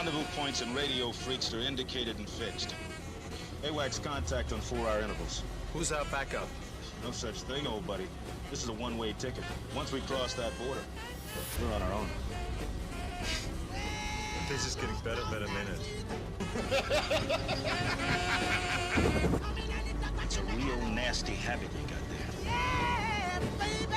Rendezvous points and radio freaks are indicated and fixed. AWACS contact on 4-hour intervals. Who's our backup? No such thing, old buddy. This is a one-way ticket. Once we cross that border, we're on our own. This is getting better by the minute. It's a real nasty habit you got there. Yeah, baby.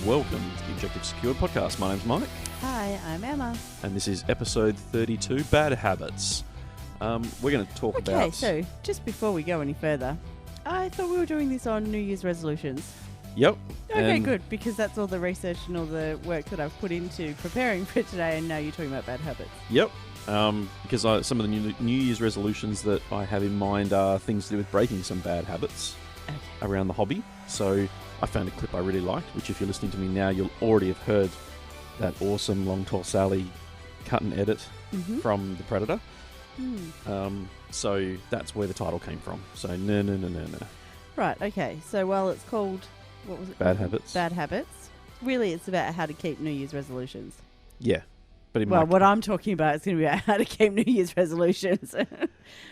Welcome to the Objective Secured podcast. My name's Mike. Hi, I'm Emma. And this is episode 32, Bad Habits. We're going to talk about... Okay, so just before we go any further, I thought we were doing this on New Year's resolutions. Yep. Okay, and good, because that's all the research and all the work that I've put into preparing for today, and now you're talking about bad habits. Yep. Because some of the New Year's resolutions that I have in mind are things to do with breaking some bad habits around the hobby. So I found a clip I really liked, which if you're listening to me now, you'll already have heard that awesome Long Tall Sally cut and edit from The Predator. So that's where the title came from. So no. Right, okay. So while it's called, what was it? Bad Habits. Bad Habits. Really, it's about how to keep New Year's resolutions. Yeah. But Well, what I'm talking about is going to be about how to keep New Year's resolutions.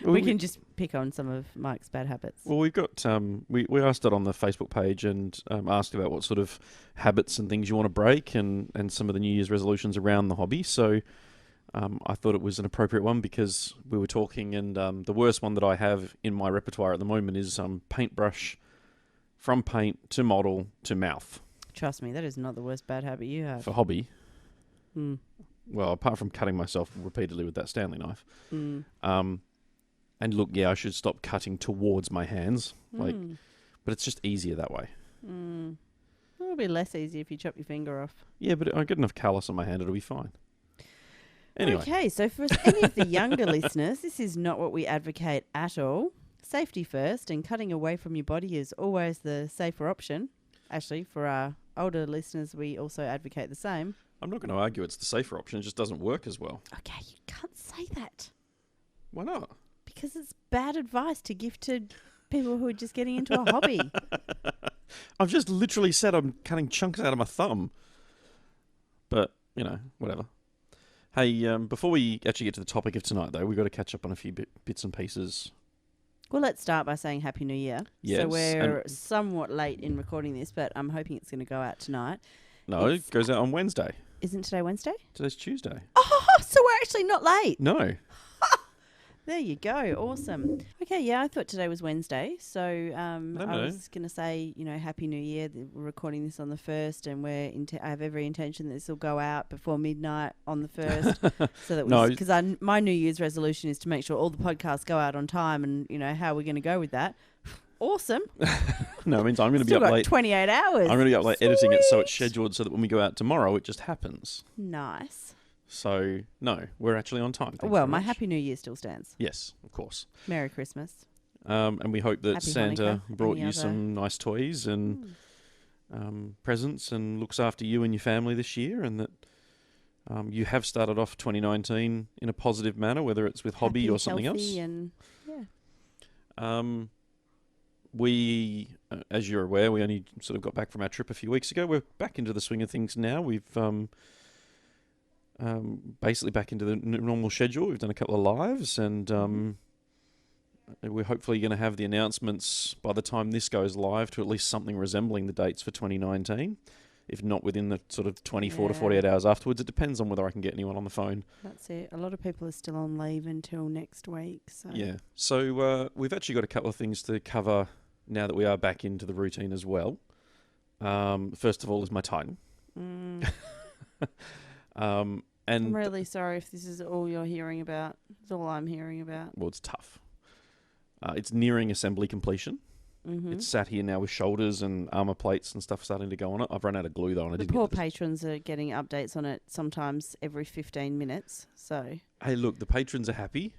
We can just pick on some of Mike's bad habits. Well, we've got we asked it on the Facebook page and asked about what sort of habits and things you want to break and some of the New Year's resolutions around the hobby. So I thought it was an appropriate one because we were talking, and the worst one that I have in my repertoire at the moment is paintbrush from paint to model to mouth. Trust me, that is not the worst bad habit you have. For hobby. Mm. Well, apart from cutting myself repeatedly with that Stanley knife. Mm. And look, yeah, I should stop cutting towards my hands. But it's just easier that way. It'll be less easy if you chop your finger off. Yeah, but I get enough callus on my hand, it'll be fine. Anyway. Okay, so for any of the younger listeners, this is not what we advocate at all. Safety first, and cutting away from your body is always the safer option. Actually, for our older listeners, we also advocate the same. I'm not going to argue it's the safer option. It just doesn't work as well. Okay, you can't say that. Why not? Because it's bad advice to give to people who are just getting into a hobby. I've just literally said I'm cutting chunks out of my thumb. But, whatever. Hey, before we actually get to the topic of tonight, though, we've got to catch up on a few bits and pieces. Well, let's start by saying Happy New Year. Yes. So we're somewhat late in recording this, but I'm hoping it's going to go out tonight. No, it goes out on Wednesday. Isn't today Wednesday? Today's Tuesday. Oh, so we're actually not late. No. There you go. Awesome. Okay, yeah, I thought today was Wednesday. So I was going to say, Happy New Year. We're recording this on the 1st, and I have every intention that this will go out before midnight on the 1st. So that because my New Year's resolution is to make sure all the podcasts go out on time, and, how we're going to go with that. Awesome. No, it means I'm going to be up late. 28 hours. I'm going to be up late editing it so it's scheduled so that when we go out tomorrow, it just happens. Nice. So, no, we're actually on time. Well, my Happy New Year still stands. Yes, of course. Merry Christmas. And we hope that Happy Santa Hanukkah, brought you some nice toys and presents and looks after you and your family this year, and that you have started off 2019 in a positive manner, whether it's with hobby or something else. And, We, as you're aware, we only sort of got back from our trip a few weeks ago. We're back into the swing of things now. We've basically back into the normal schedule. We've done a couple of lives, and we're hopefully going to have the announcements by the time this goes live to at least something resembling the dates for 2019. If not within the sort of 24 to 48 hours afterwards. It depends on whether I can get anyone on the phone. That's it. A lot of people are still on leave until next week. So. Yeah. So we've actually got a couple of things to cover now that we are back into the routine as well. First of all is my Titan. I'm really sorry if this is all you're hearing about. It's all I'm hearing about. Well, it's tough. It's nearing assembly completion. Mm-hmm. It's sat here now with shoulders and armour plates and stuff starting to go on it. I've run out of glue though, and I The didn't poor get patrons are getting updates on it sometimes every 15 minutes. So Hey, look, the patrons are happy,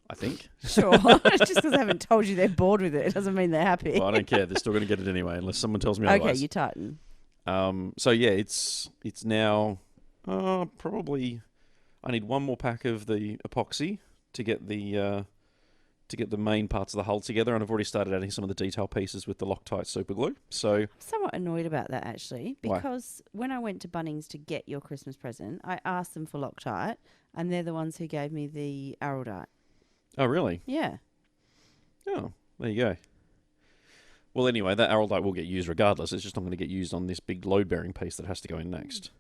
I think. sure, just because I haven't told you they're bored with it doesn't mean they're happy. Well, I don't care. They're still going to get it anyway, unless someone tells me Okay, otherwise. you tighten. So yeah, it's now probably. I need one more pack of the epoxy to get the main parts of the hull together, and I've already started adding some of the detail pieces with the Loctite super glue. So I'm somewhat annoyed about that actually, Why? because when I went to Bunnings to get your Christmas present, I asked them for Loctite, and they're the ones who gave me the Araldite. oh really? Yeah. Oh, there you go. Well, anyway, that Araldite will get used regardless. It's just not going to get used on this big load-bearing piece that has to go in next.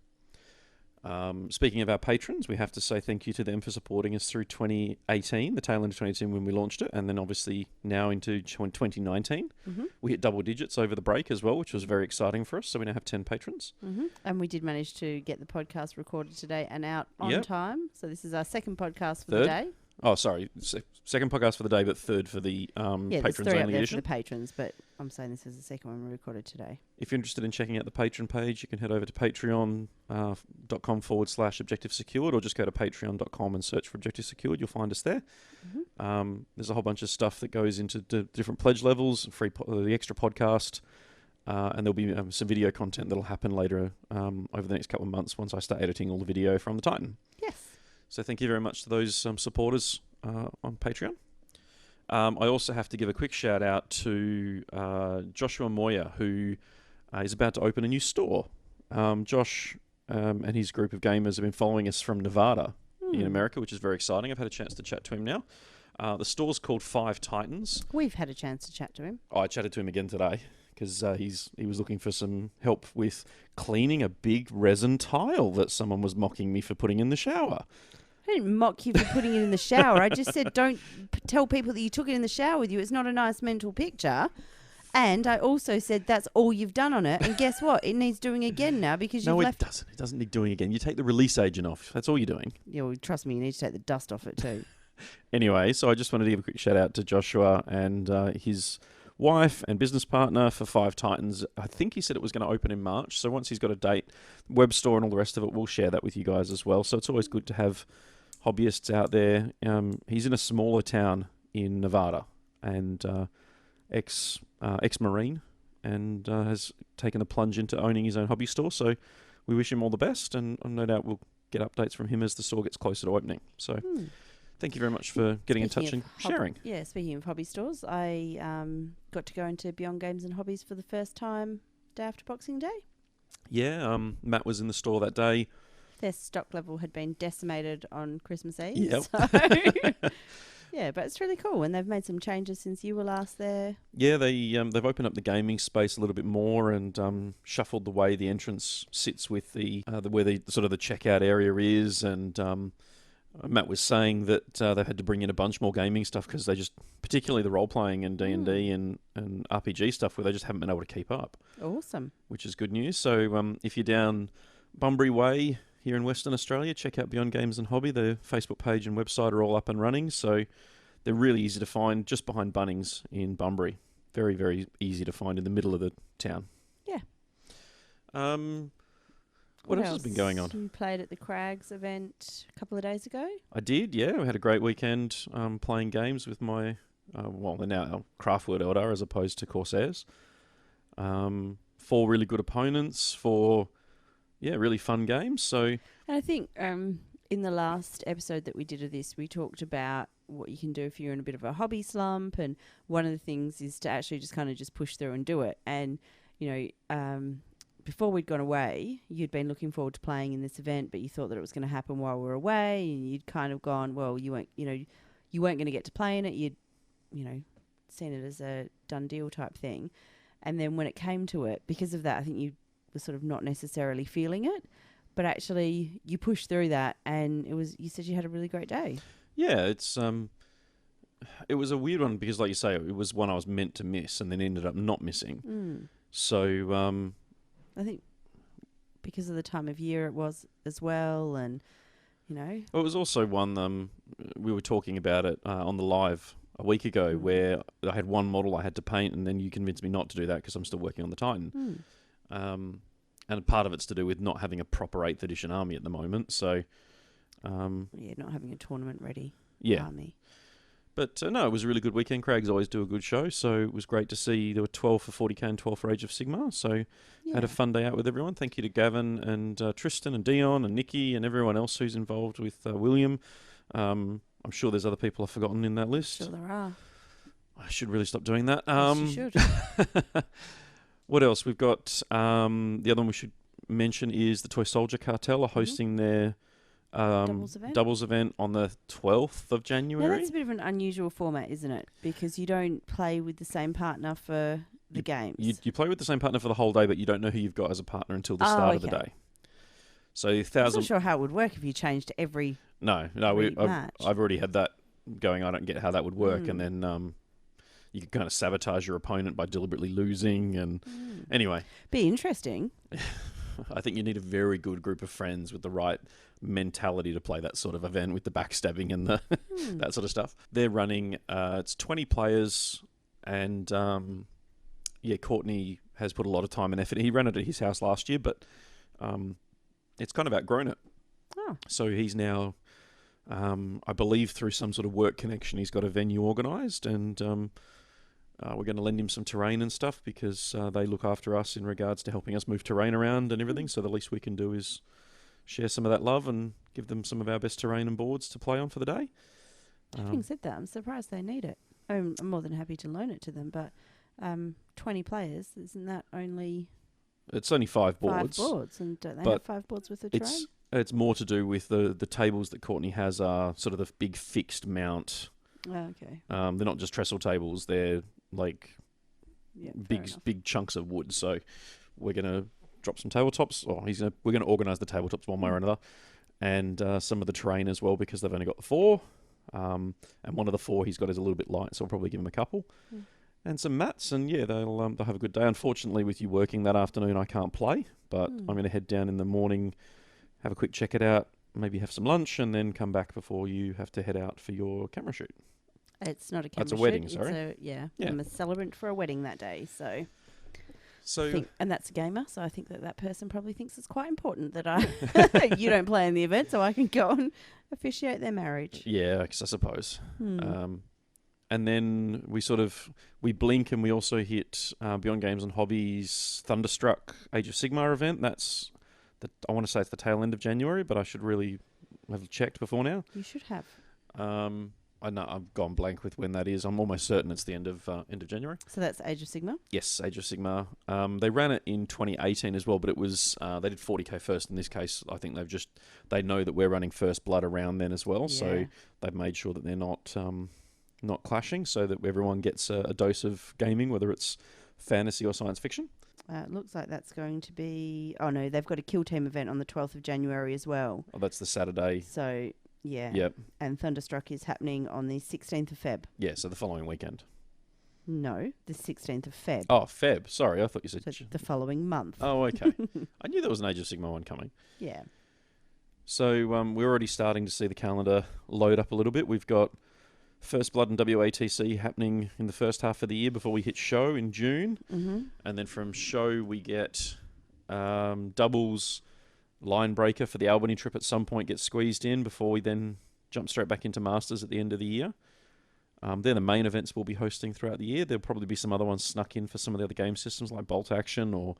Speaking of our patrons, we have to say thank you to them for supporting us through 2018, the tail end of 2018 when we launched it, and then obviously now into 2019. Mm-hmm. We hit double digits over the break as well, which was very exciting for us. So we now have 10 patrons. Mm-hmm. And we did manage to get the podcast recorded today and out on Yep. time. So this is our second podcast for the Third? day. Oh, sorry. Second podcast for the day, but third for the Yeah, there's patrons three up only there edition. for the patrons, but I'm saying this is the second one we recorded today. If you're interested in checking out the Patreon page, you can head over to patreon.com/Objective Secured, or just go to patreon.com and search for Objective Secured. You'll find us there. Mm-hmm. There's a whole bunch of stuff that goes into different pledge levels, the extra podcast, and there'll be some video content that'll happen later over the next couple of months once I start editing all the video from the Titan. Yes. So thank you very much to those supporters on Patreon. I also have to give a quick shout out to Joshua Moyer, who is about to open a new store. Josh and his group of gamers have been following us from Nevada in America, which is very exciting. I've had a chance to chat to him now. The store's called 5 Titans. We've had a chance to chat to him. I chatted to him again today because he was looking for some help with cleaning a big resin tile that someone was mocking me for putting in the shower. I didn't mock you for putting it in the shower. I just said don't tell people that you took it in the shower with you. It's not a nice mental picture. And I also said that's all you've done on it. And guess what? It needs doing again now because you've left... No, it doesn't. It doesn't need doing again. You take the release agent off. That's all you're doing. Yeah, well, trust me, you need to take the dust off it too. Anyway, so I just wanted to give a quick shout out to Joshua and his wife and business partner for 5 Titans. I think he said it was going to open in March. So once he's got a date, web store and all the rest of it, we'll share that with you guys as well. So it's always good to have hobbyists out there. He's in a smaller town in Nevada and ex-Marine and has taken the plunge into owning his own hobby store. So we wish him all the best, and no doubt we'll get updates from him as the store gets closer to opening. So thank you very much for getting in touch and sharing. Yeah, speaking of hobby stores, I got to go into Beyond Games and Hobbies for the first time day after Boxing Day. Yeah, Matt was in the store that day. Their stock level had been decimated on Christmas Eve. Yep. So yeah, but it's really cool, and they've made some changes since you were last there. Yeah, they've opened up the gaming space a little bit more and shuffled the way the entrance sits with the where the sort of the checkout area is, and Matt was saying that they've had to bring in a bunch more gaming stuff because they just, particularly the role playing and D&D and RPG stuff, where they just haven't been able to keep up. Awesome. Which is good news. So if you're down Bunbury Way here in Western Australia, check out Beyond Games and Hobby. The Facebook page and website are all up and running, so they're really easy to find just behind Bunnings in Bunbury. Very, very easy to find in the middle of the town. Yeah. What else has been going on? You played at the Crags event a couple of days ago. I did, yeah. We had a great weekend playing games with my, they're now Craftword Eldar as opposed to Corsairs. 4 really good opponents, 4 really fun games. So, and I think in the last episode that we did of this, we talked about what you can do if you're in a bit of a hobby slump, and one of the things is to actually just kind of just push through and do it. And before we'd gone away, you'd been looking forward to playing in this event, but you thought that it was going to happen while we were away, and you'd kind of gone, well, you weren't going to get to play in it. You'd seen it as a done deal type thing. And then when it came to it, because of that, I think you were sort of not necessarily feeling it, but actually you pushed through that, and you said you had a really great day. Yeah, it was a weird one because, like you say, it was one I was meant to miss and then ended up not missing. So I think because of the time of year it was as well, and you know. Well, it was also one, we were talking about it on the live a week ago, where I had one model I had to paint, and then you convinced me not to do that because I'm still working on the Titan. And part of it's to do with not having a proper 8th edition army at the moment. So, not having a tournament ready army. But no, it was a really good weekend. Craig's always do a good show, so it was great to see there were 12 for 40k and 12 for Age of Sigmar. So had a fun day out with everyone. Thank you to Gavin and Tristan and Dion and Nikki and everyone else who's involved with William. I'm sure there's other people I've forgotten in that list. Sure there are. I should really stop doing that. Yes, you should. What else? We've got the other one we should mention is the Toy Soldier Cartel are hosting their doubles event on the 12th of January. Now, that's a bit of an unusual format, isn't it? Because you don't play with the same partner for the games. You play with the same partner for the whole day, but you don't know who you've got as a partner until the start of the day. So I'm not sure how it would work if you changed every match. I've already had that going. I don't get how that would work. And then you could kind of sabotage your opponent by deliberately losing. And anyway. Be interesting. I think you need a very good group of friends with the right mentality to play that sort of event with the backstabbing and the that sort of stuff. They're running, it's 20 players, and Courtney has put a lot of time and effort. He ran it at his house last year, but it's kind of outgrown it. Oh. So he's now, I believe through some sort of work connection, he's got a venue organised, and we're going to lend him some terrain and stuff because they look after us in regards to helping us move terrain around and everything. So the least we can do is share some of that love and give them some of our best terrain and boards to play on for the day. Having said that, I'm surprised they need it. I'm more than happy to loan it to them, but 20 players, isn't that only... It's only 5 boards. 5 boards, and don't they have 5 boards with the terrain? It's more to do with the tables that Courtney has are sort of the big fixed mount. Oh, okay. They're not just trestle tables, they're like big chunks of wood. So we're going to drop some tabletops, or we're going to organise the tabletops one way or another, and some of the terrain as well, because they've only got the 4, and one of the 4 he's got is a little bit light, so I'll probably give him a couple, and some mats, and they'll have a good day. Unfortunately, with you working that afternoon, I can't play, but I'm going to head down in the morning, have a quick check it out, maybe have some lunch, and then come back before you have to head out for your camera shoot. It's not a camera shoot. That's a wedding, sorry. I'm a celebrant for a wedding that day, so and that's a gamer, so I think that person probably thinks it's quite important that you don't play in the event, so I can go and officiate their marriage. Yeah, I suppose. And then we blink, and we also hit Beyond Games and Hobbies Thunderstruck Age of Sigmar event. That's I want to say it's the tail end of January, but I should really have checked before now. You should have. I know I've gone blank with when that is. I'm almost certain it's the end of January. So that's Age of Sigmar? Yes, Age of Sigmar. They ran it in 2018 as well, but it was they did 40k first in this case. I think they know that we're running First Blood around then as well, so they've made sure that they're not clashing, so that everyone gets a dose of gaming, whether it's fantasy or science fiction. It looks like that's going to be... Oh no, they've got a Kill Team event on the 12th of January as well. Oh, that's the Saturday. So... Yeah. Yep. And Thunderstruck is happening on the 16th of Feb. Yeah, so the following weekend. No, the 16th of Feb. Oh, Feb. Sorry, I thought you said... So the following month. Oh, okay. I knew there was an Age of Sigmar one coming. Yeah. So we're already starting to see the calendar load up a little bit. We've got First Blood and WATC happening in the first half of the year before we hit show in June. Mm-hmm. And then from show we get doubles... Line breaker for the Albany trip at some point gets squeezed in before we then jump straight back into Masters at the end of the year. They're the main events we'll be hosting throughout the year. There'll probably be some other ones snuck in for some of the other game systems like Bolt Action or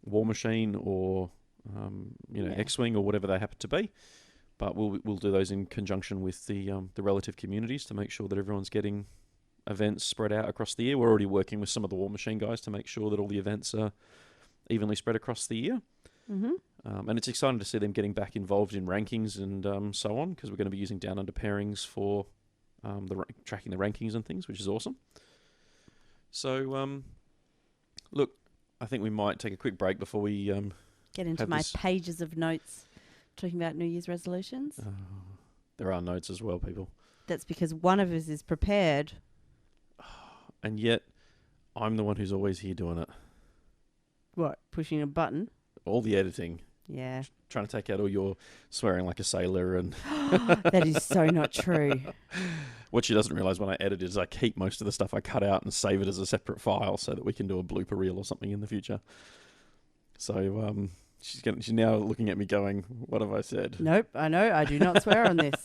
War Machine or X-Wing or whatever they happen to be. But we'll do those in conjunction with the relative communities to make sure that everyone's getting events spread out across the year. We're already working with some of the War Machine guys to make sure that all the events are evenly spread across the year. Mm-hmm. And it's exciting to see them getting back involved in rankings and so on, because we're going to be using Down Under pairings for tracking the rankings and things, which is awesome. So, look, I think we might take a quick break before we get into my pages of notes talking about New Year's resolutions. There are notes as well, people. That's because one of us is prepared. And yet, I'm the one who's always here doing it. What, pushing a button? All the editing. Yeah. Trying to take out all your swearing like a sailor. And That is so not true. what she doesn't realise when I edit is I keep most of the stuff I cut out and save it as a separate file so that we can do a blooper reel or something in the future. So she's now looking at me going, what have I said? Nope, I know. I do not swear on this.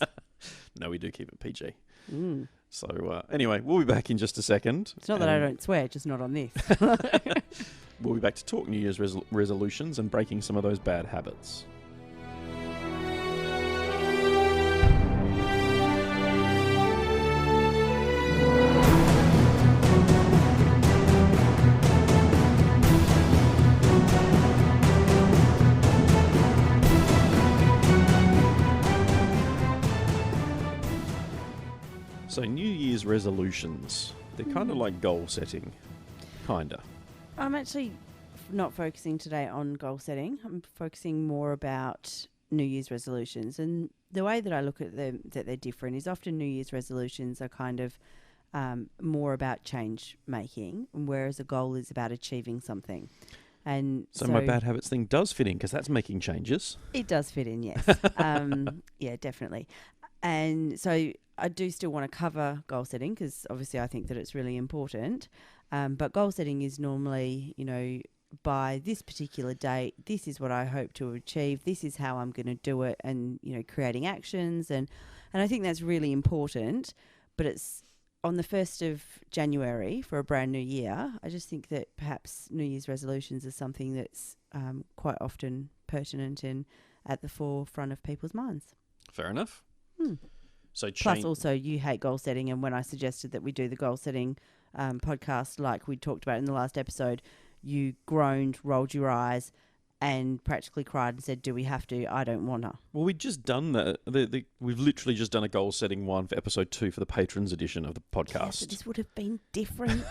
No, we do keep it PG. Mm. So anyway, we'll be back in just a second. It's not that I don't swear, just not on this. We'll be back to talk New Year's resolutions and breaking some of those bad habits. So New Year's resolutions, they're kind of like goal setting, kind of. I'm actually not focusing today on goal setting. I'm focusing more about New Year's resolutions. And the way that I look at them, that they're different, is often New Year's resolutions are kind of more about change making, whereas a goal is about achieving something. And so my bad habits thing does fit in because that's making changes. It does fit in, yes. Yeah, definitely. And so I do still want to cover goal setting because obviously I think that it's really important. But goal setting is normally, by this particular date, this is what I hope to achieve. This is how I'm going to do it, and, creating actions. And I think that's really important. But it's on the 1st of January for a brand new year. I just think that perhaps New Year's resolutions is something that's quite often pertinent and at the forefront of people's minds. Fair enough. So plus also you hate goal setting, and when I suggested that we do the goal setting podcast like we talked about in the last episode, you groaned, rolled your eyes and practically cried and said, do we have to? I don't want to. Well, we'd just done that. We've literally just done a goal setting one for episode 2 for the patrons edition of the podcast. Yes, but this would have been different.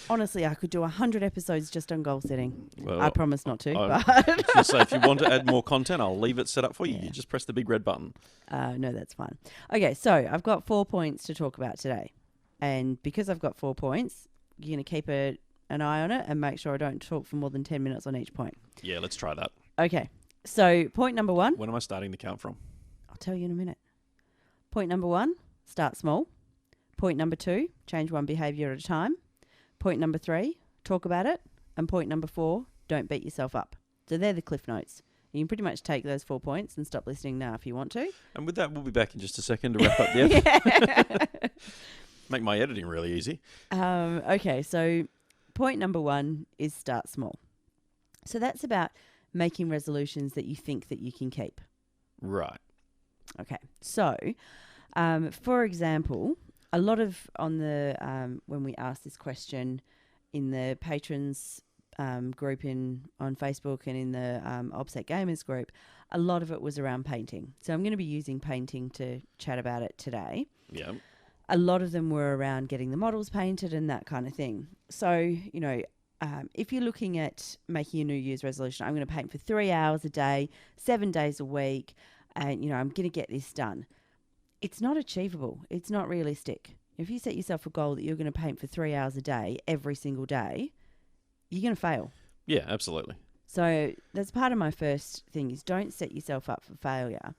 Honestly, I could do 100 episodes just on goal setting. Well, I promise not to. But so if you want to add more content, I'll leave it set up for you. Yeah. You just press the big red button. No, that's fine. Okay, so I've got 4 points to talk about today. And because I've got 4 points, you're going to keep an eye on it and make sure I don't talk for more than 10 minutes on each point. Yeah, let's try that. Okay, so point number 1. When am I starting to count from? I'll tell you in a minute. Point number 1, start small. Point number 2, change one behaviour at a time. Point number 3, talk about it. And point number 4, don't beat yourself up. So they're the cliff notes. You can pretty much take those 4 points and stop listening now if you want to. And with that, we'll be back in just a second to wrap up the episode. Make my editing really easy. Okay, so point number 1 is start small. So that's about making resolutions that you think that you can keep. Right. Okay, so for example, a lot of on the when we asked this question in the patrons group on Facebook and in the Obsec Gamers group, a lot of it was around painting. So I'm going to be using painting to chat about it today. Yeah. A lot of them were around getting the models painted and that kind of thing. So, if you're looking at making a New Year's resolution, I'm going to paint for 3 hours a day, 7 days a week, and, I'm going to get this done. It's not achievable. It's not realistic. If you set yourself a goal that you're going to paint for 3 hours a day, every single day, you're going to fail. Yeah, absolutely. So that's part of my first thing is don't set yourself up for failure.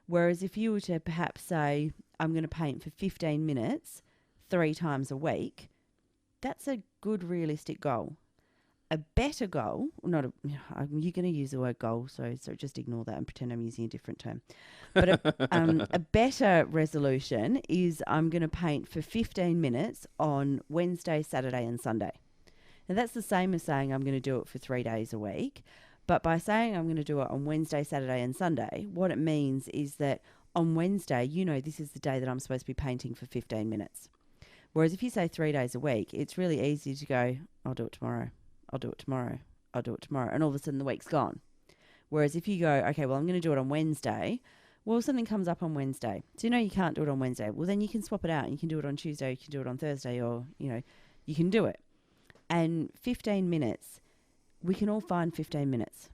Whereas if you were to perhaps say, I'm going to paint for 15 minutes 3 times a week, that's a good realistic goal. A better goal, you're going to use the word goal, so just ignore that and pretend I'm using a different term. But a better resolution is I'm going to paint for 15 minutes on Wednesday, Saturday and Sunday. Now that's the same as saying I'm going to do it for 3 days a week. But by saying I'm going to do it on Wednesday, Saturday and Sunday, what it means is that on Wednesday, this is the day that I'm supposed to be painting for 15 minutes. Whereas if you say 3 days a week, it's really easy to go, I'll do it tomorrow. I'll do it tomorrow. I'll do it tomorrow. And all of a sudden the week's gone. Whereas if you go, okay, well, I'm going to do it on Wednesday. Well, something comes up on Wednesday. So you can't do it on Wednesday. Well, then you can swap it out. You can do it on Tuesday. You can do it on Thursday or, you can do it. And 15 minutes, we can all find 15 minutes.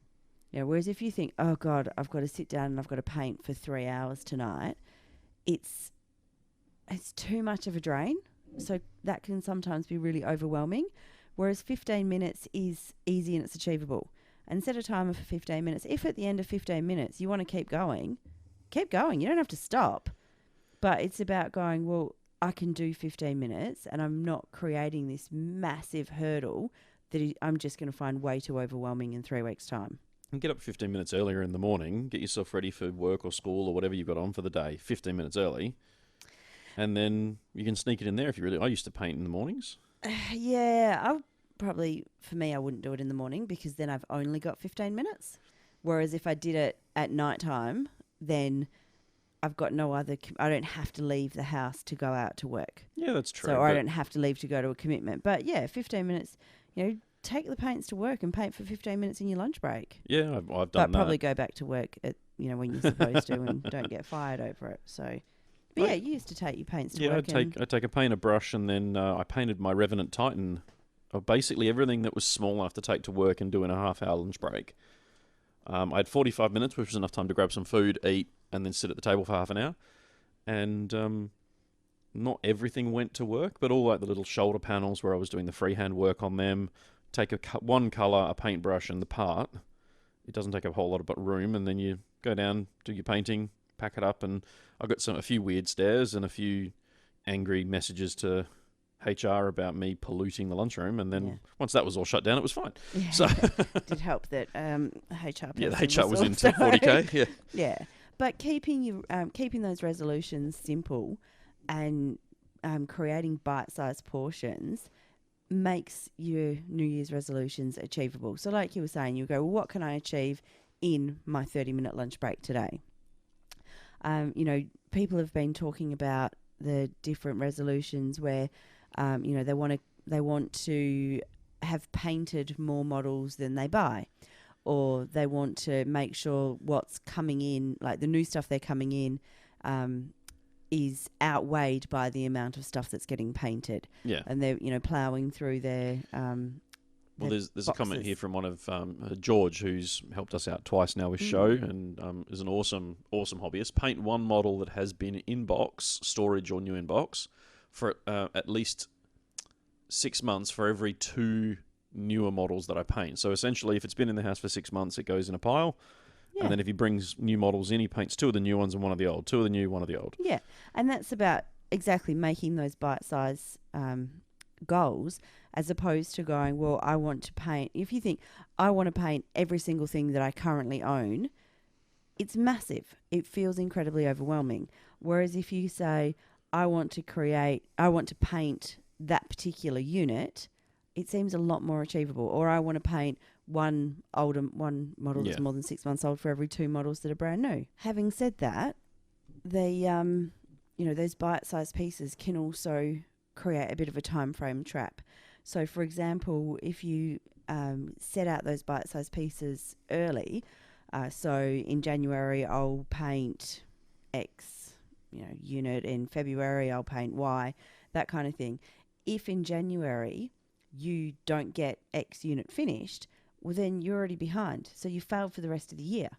Whereas if you think, oh, God, I've got to sit down and I've got to paint for 3 hours tonight, it's too much of a drain. So that can sometimes be really overwhelming. Whereas 15 minutes is easy and it's achievable. and set a timer for 15 minutes. If at the end of 15 minutes you want to keep going. You don't have to stop. But it's about going, well, I can do 15 minutes and I'm not creating this massive hurdle that I'm just going to find way too overwhelming in 3 weeks' time. And get up 15 minutes earlier in the morning, get yourself ready for work or school or whatever you've got on for the day, 15 minutes early. And then you can sneak it in there if you really... I used to paint in the mornings. Yeah, for me, I wouldn't do it in the morning because then I've only got 15 minutes. Whereas if I did it at night time, then I've got no other... I don't have to leave the house to go out to work. Yeah, that's true. So I don't have to leave to go to a commitment. But yeah, 15 minutes, take the paints to work and paint for 15 minutes in your lunch break. Yeah, I've done that. But probably go back to work at when you're supposed to and don't get fired over it. So, but yeah, you used to take your paints to work. I'd take a paint, a brush, and then I painted my Revenant Titan of basically everything that was small enough to take to work and do in a half-hour lunch break. I had 45 minutes, which was enough time to grab some food, eat, and then sit at the table for half an hour. And not everything went to work, but all like the little shoulder panels where I was doing the freehand work on them, take one colour, a paintbrush, and the part. It doesn't take a whole lot of room, and then you go down, do your painting, pack it up, and I got a few weird stares and a few angry messages to HR about me polluting the lunchroom, and then once that was all shut down, it was fine. Yeah. So it did help that HR. Yeah, the HR was into 40k. Yeah, yeah, but keeping those resolutions simple and creating bite-sized portions makes your New Year's resolutions achievable. So like you were saying, you go, well, what can I achieve in my 30-minute lunch break today? People have been talking about the different resolutions where, they want to have painted more models than they buy, or they want to make sure what's coming in, like the new stuff they're coming in, is outweighed by the amount of stuff that's getting painted. Yeah. And they're, ploughing through their well, there's a comment here from one of George, who's helped us out twice now with show, and is an awesome hobbyist. Paint one model that has been in box, storage or new in box, for at least 6 months for every 2 newer models that I paint. So essentially, if it's been in the house for 6 months, it goes in a pile. Yeah. And then if he brings new models in, he paints 2 of the new ones and 1 of the old. 2 of the new, 1 of the old. Yeah, and that's about exactly making those bite-sized goals, as opposed to going, well, I want to paint. If you think, I want to paint every single thing that I currently own, it's massive. It feels incredibly overwhelming. Whereas if you say, I want to paint that particular unit, it seems a lot more achievable. Or I want to paint one model that's more than 6 months old for every 2 models that are brand new. Having said that, those bite-sized pieces can also create a bit of a time frame trap. So, for example, if you set out those bite-sized pieces early, so in January I'll paint X, unit. In February I'll paint Y, that kind of thing. If in January you don't get X unit finished, well, then you're already behind. So you failed for the rest of the year.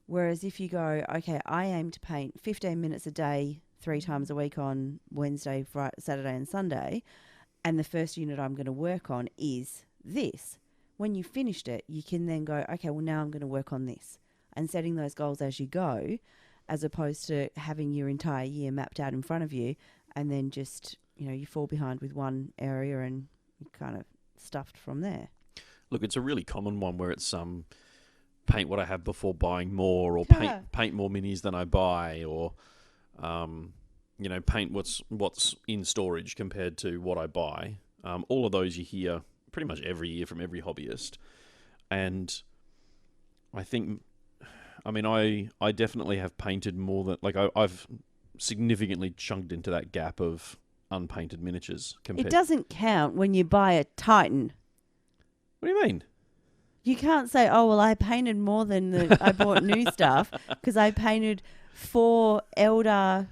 Whereas if you go, okay, I aim to paint 15 minutes a day, 3 times a week on Wednesday, Friday, Saturday and Sunday, and the first unit I'm going to work on is this. When you finished it, you can then go, okay, well, now I'm going to work on this. And setting those goals as you go, as opposed to having your entire year mapped out in front of you, and then just, you fall behind with one area and you're kind of stuffed from there. Look, it's a really common one where it's paint what I have before buying more, or paint more minis than I buy, or paint what's in storage compared to what I buy. All of those you hear pretty much every year from every hobbyist, and I think, I definitely have painted more than I've significantly chunked into that gap of unpainted miniatures. It doesn't count when you buy a Titan. What do you mean? You can't say, oh, well, I painted more than I bought new stuff because I painted 4 Elder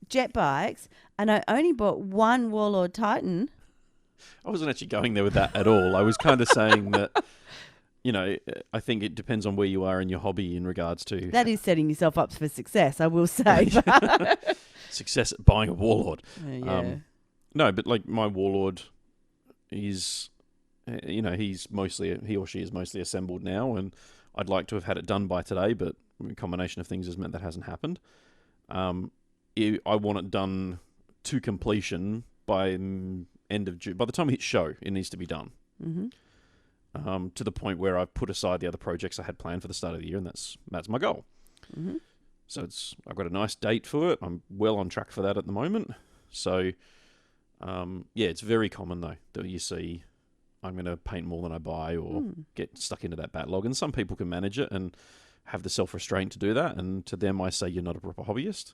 jet bikes and I only bought 1 Warlord Titan. I wasn't actually going there with that at all. I was kind of saying that, I think it depends on where you are in your hobby in regards to... That is setting yourself up for success, I will say. Success at buying a Warlord. Yeah. No, but my Warlord is... he or she is mostly assembled now, and I'd like to have had it done by today, but a combination of things has meant that hasn't happened. I want it done to completion by end of June. By the time we hit show, it needs to be done. Mm-hmm. To the point where I've put aside the other projects I had planned for the start of the year, and that's my goal. Mm-hmm. So I've got a nice date for it. I'm well on track for that at the moment. So, it's very common though that you see I'm going to paint more than I buy or get stuck into that backlog. And some people can manage it and have the self-restraint to do that. And to them, I say you're not a proper hobbyist.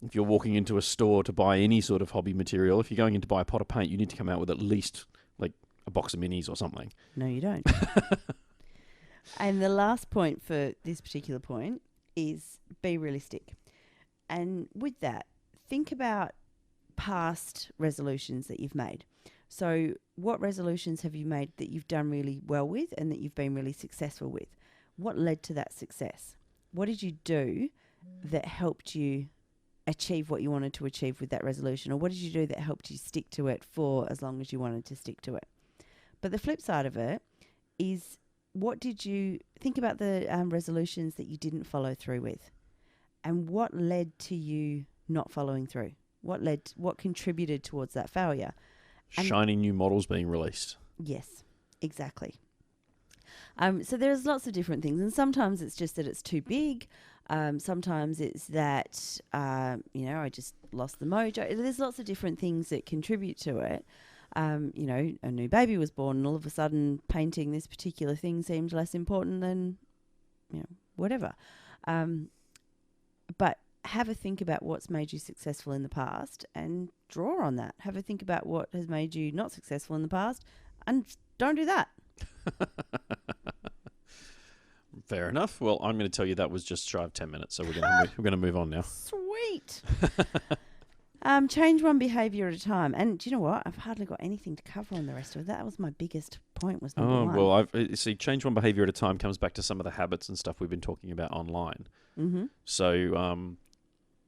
If you're walking into a store to buy any sort of hobby material, if you're going in to buy a pot of paint, you need to come out with at least like a box of minis or something. No, you don't. And the last point for this particular point is be realistic. And with that, think about past resolutions that you've made. So what resolutions have you made that you've done really well with and that you've been really successful with? What led to that success? What did you do that helped you achieve what you wanted to achieve with that resolution? Or what did you do that helped you stick to it for as long as you wanted to stick to it? But the flip side of it is, what did you think about the resolutions that you didn't follow through with? And what led to you not following through? What contributed towards that failure? Shiny new models being released. Yes, exactly. So there's lots of different things, and sometimes it's just that it's too big. Sometimes it's that, I just lost the mojo. There's lots of different things that contribute to it. A new baby was born, and all of a sudden painting this particular thing seemed less important than, whatever. But have a think about what's made you successful in the past and draw on that. Have a think about what has made you not successful in the past and don't do that. Fair enough. Well, I'm going to tell you that was just shy of 10 minutes, so we're going to move on now. Sweet. Change one behaviour at a time. And do you know what? I've hardly got anything to cover on the rest of it. That was my biggest point, was number one. Well, change one behaviour at a time comes back to some of the habits and stuff we've been talking about online. Mm-hmm. So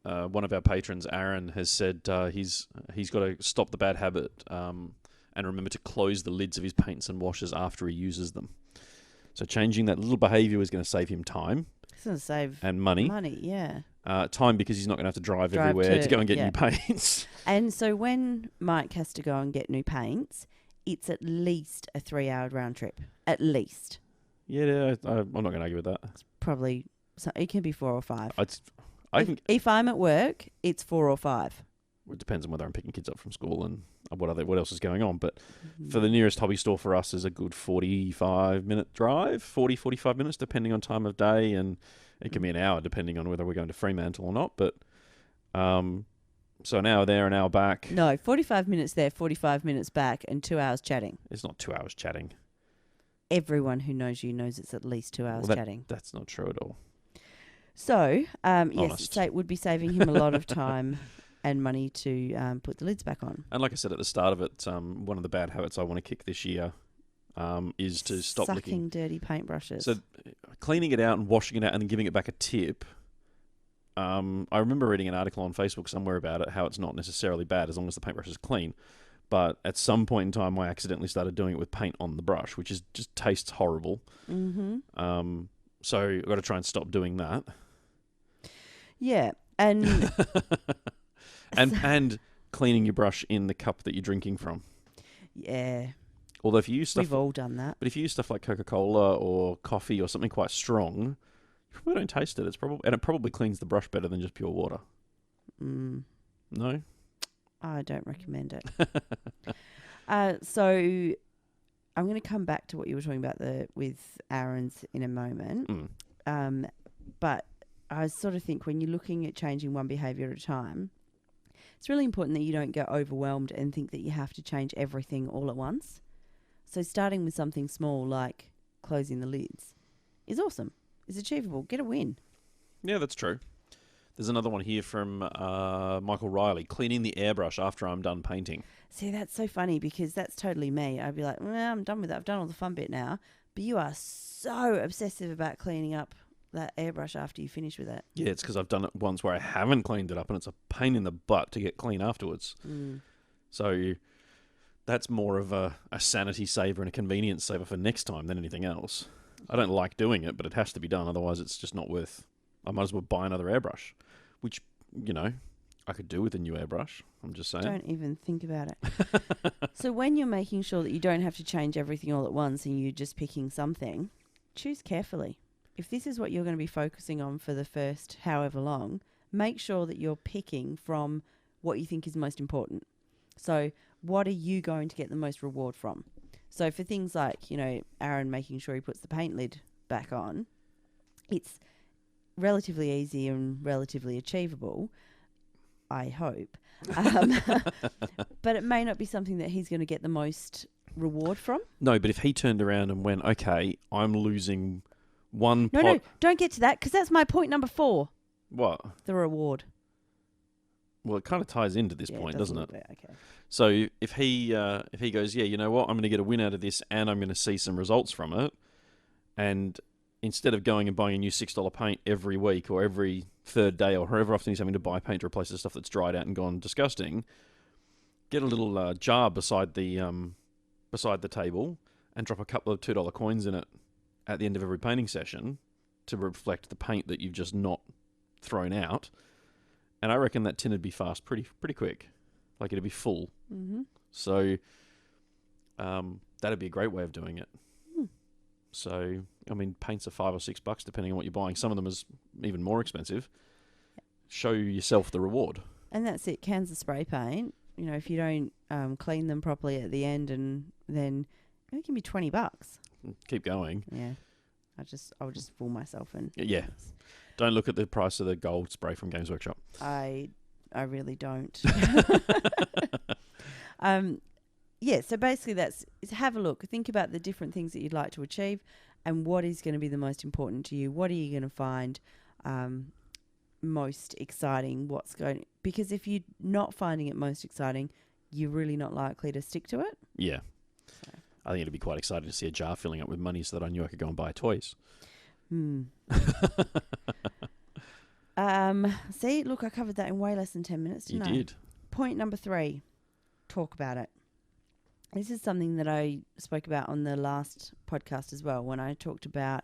one of our patrons, Aaron, has said he's got to stop the bad habit and remember to close the lids of his paints and washes after he uses them. So changing that little behaviour is going to save him time. It's going to save and money. Yeah. Time because he's not going to have to drive everywhere to go and get new paints. And so when Mike has to go and get new paints, it's at least a 3-hour round trip. At least. Yeah, I'm not going to argue with that. It's probably, it can be 4 or 5. If I'm at work, it's 4 or 5. It depends on whether I'm picking kids up from school and what else is going on. But for the nearest hobby store for us is a good 45-minute drive, 45 minutes, depending on time of day. And it can be an hour, depending on whether we're going to Fremantle or not. But so an hour there, an hour back. No, 45 minutes there, 45 minutes back, and 2 hours chatting. It's not 2 hours chatting. Everyone who knows you knows it's at least 2 hours chatting. That's not true at all. So, yes, it would be saving him a lot of time and money to put the lids back on. And like I said at the start of it, one of the bad habits I want to kick this year is to stop sucking dirty paintbrushes. So cleaning it out and washing it out and then giving it back a tip. I remember reading an article on Facebook somewhere about it, how it's not necessarily bad as long as the paintbrush is clean. But at some point in time, I accidentally started doing it with paint on the brush, which just tastes horrible. Mm-hmm. So I've got to try and stop doing that. Yeah, and and cleaning your brush in the cup that you're drinking from. Yeah. Although if you use stuff, we've all done that. But if you use stuff like Coca-Cola or coffee or something quite strong, you probably don't taste it. It probably cleans the brush better than just pure water. No, I don't recommend it. So I'm going to come back to what you were talking about with Aaron's in a moment. But I sort of think when you're looking at changing one behaviour at a time, it's really important that you don't get overwhelmed and think that you have to change everything all at once. So starting with something small like closing the lids is awesome. It's achievable. Get a win. Yeah, that's true. There's another one here from Michael Riley, cleaning the airbrush after I'm done painting. See, that's so funny because that's totally me. I'd be like, I'm done with that. I've done all the fun bit now. But you are so obsessive about cleaning up that airbrush after you finish with it. Yeah, it's because I've done it once where I haven't cleaned it up and it's a pain in the butt to get clean afterwards. So That's more of a sanity saver and a convenience saver for next time than anything else. I don't like doing it, but it has to be done. Otherwise, it's just not worth. I might as well buy another airbrush, which, I could do with a new airbrush. I'm just saying. Don't even think about it. So when you're making sure that you don't have to change everything all at once and you're just picking something, choose carefully. If this is what you're going to be focusing on for the first however long, make sure that you're picking from what you think is most important. So what are you going to get the most reward from? So for things like, Aaron making sure he puts the paint lid back on, it's relatively easy and relatively achievable, I hope. But it may not be something that he's going to get the most reward from. No, but if he turned around and went, okay, I'm losing one pot... No, don't get to that, because that's my point number 4. What? The reward. Well, it kind of ties into this point, doesn't it? Okay. So if he goes, yeah, you know what, I'm going to get a win out of this and I'm going to see some results from it, and instead of going and buying a new $6 paint every week or every third day or however often he's having to buy paint to replace the stuff that's dried out and gone disgusting, get a little jar beside the table and drop a couple of $2 coins in it at the end of every painting session to reflect the paint that you've just not thrown out. And I reckon that tin would be fast pretty quick. Like, it'd be full. Mm-hmm. So that'd be a great way of doing it. So, I mean, paints are $5 or $6 depending on what you're buying. Some of them is even more expensive. Show yourself the reward. And that's it. Cans of spray paint, if you don't clean them properly at the end, and then it can be $20. Keep going. Yeah. I'll just fool myself and yeah. Don't look at the price of the gold spray from Games Workshop. I really don't. Yeah, so basically is have a look. Think about the different things that you'd like to achieve and what is going to be the most important to you. What are you going to find most exciting? Because if you're not finding it most exciting, you're really not likely to stick to it. Yeah. So. I think it'd be quite exciting to see a jar filling up with money so that I knew I could go and buy toys. See, look, I covered that in way less than 10 minutes, didn't I? You did. Point number 3, talk about it. This is something that I spoke about on the last podcast as well, when I talked about,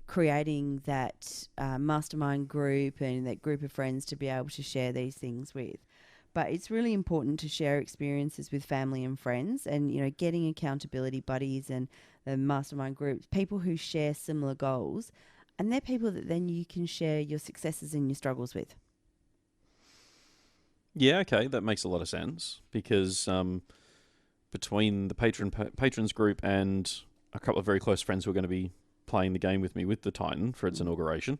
creating that mastermind group and that group of friends to be able to share these things with. But it's really important to share experiences with family and friends, and, getting accountability buddies and the mastermind groups, people who share similar goals, and they're people that then you can share your successes and your struggles with. Yeah, okay, that makes a lot of sense, because between the patrons group and a couple of very close friends who are going to be playing the game with me with the Titan for its inauguration,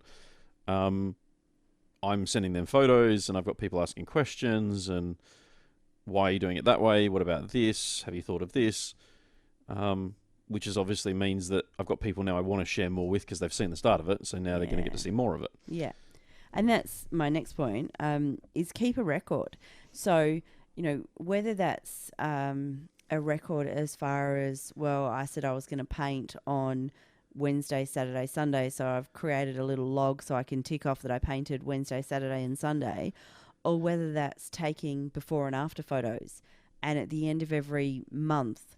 I'm sending them photos, and I've got people asking questions, and why are you doing it that way? What about this? Have you thought of this? Which is obviously means that I've got people now I want to share more with because they've seen the start of it, so now they're going to get to see more of it. Yeah. And that's my next point, is keep a record. So, whether that's a record as far as, well, I said I was going to paint on Wednesday, Saturday, Sunday, so I've created a little log so I can tick off that I painted Wednesday, Saturday and Sunday, or whether that's taking before and after photos, and at the end of every month,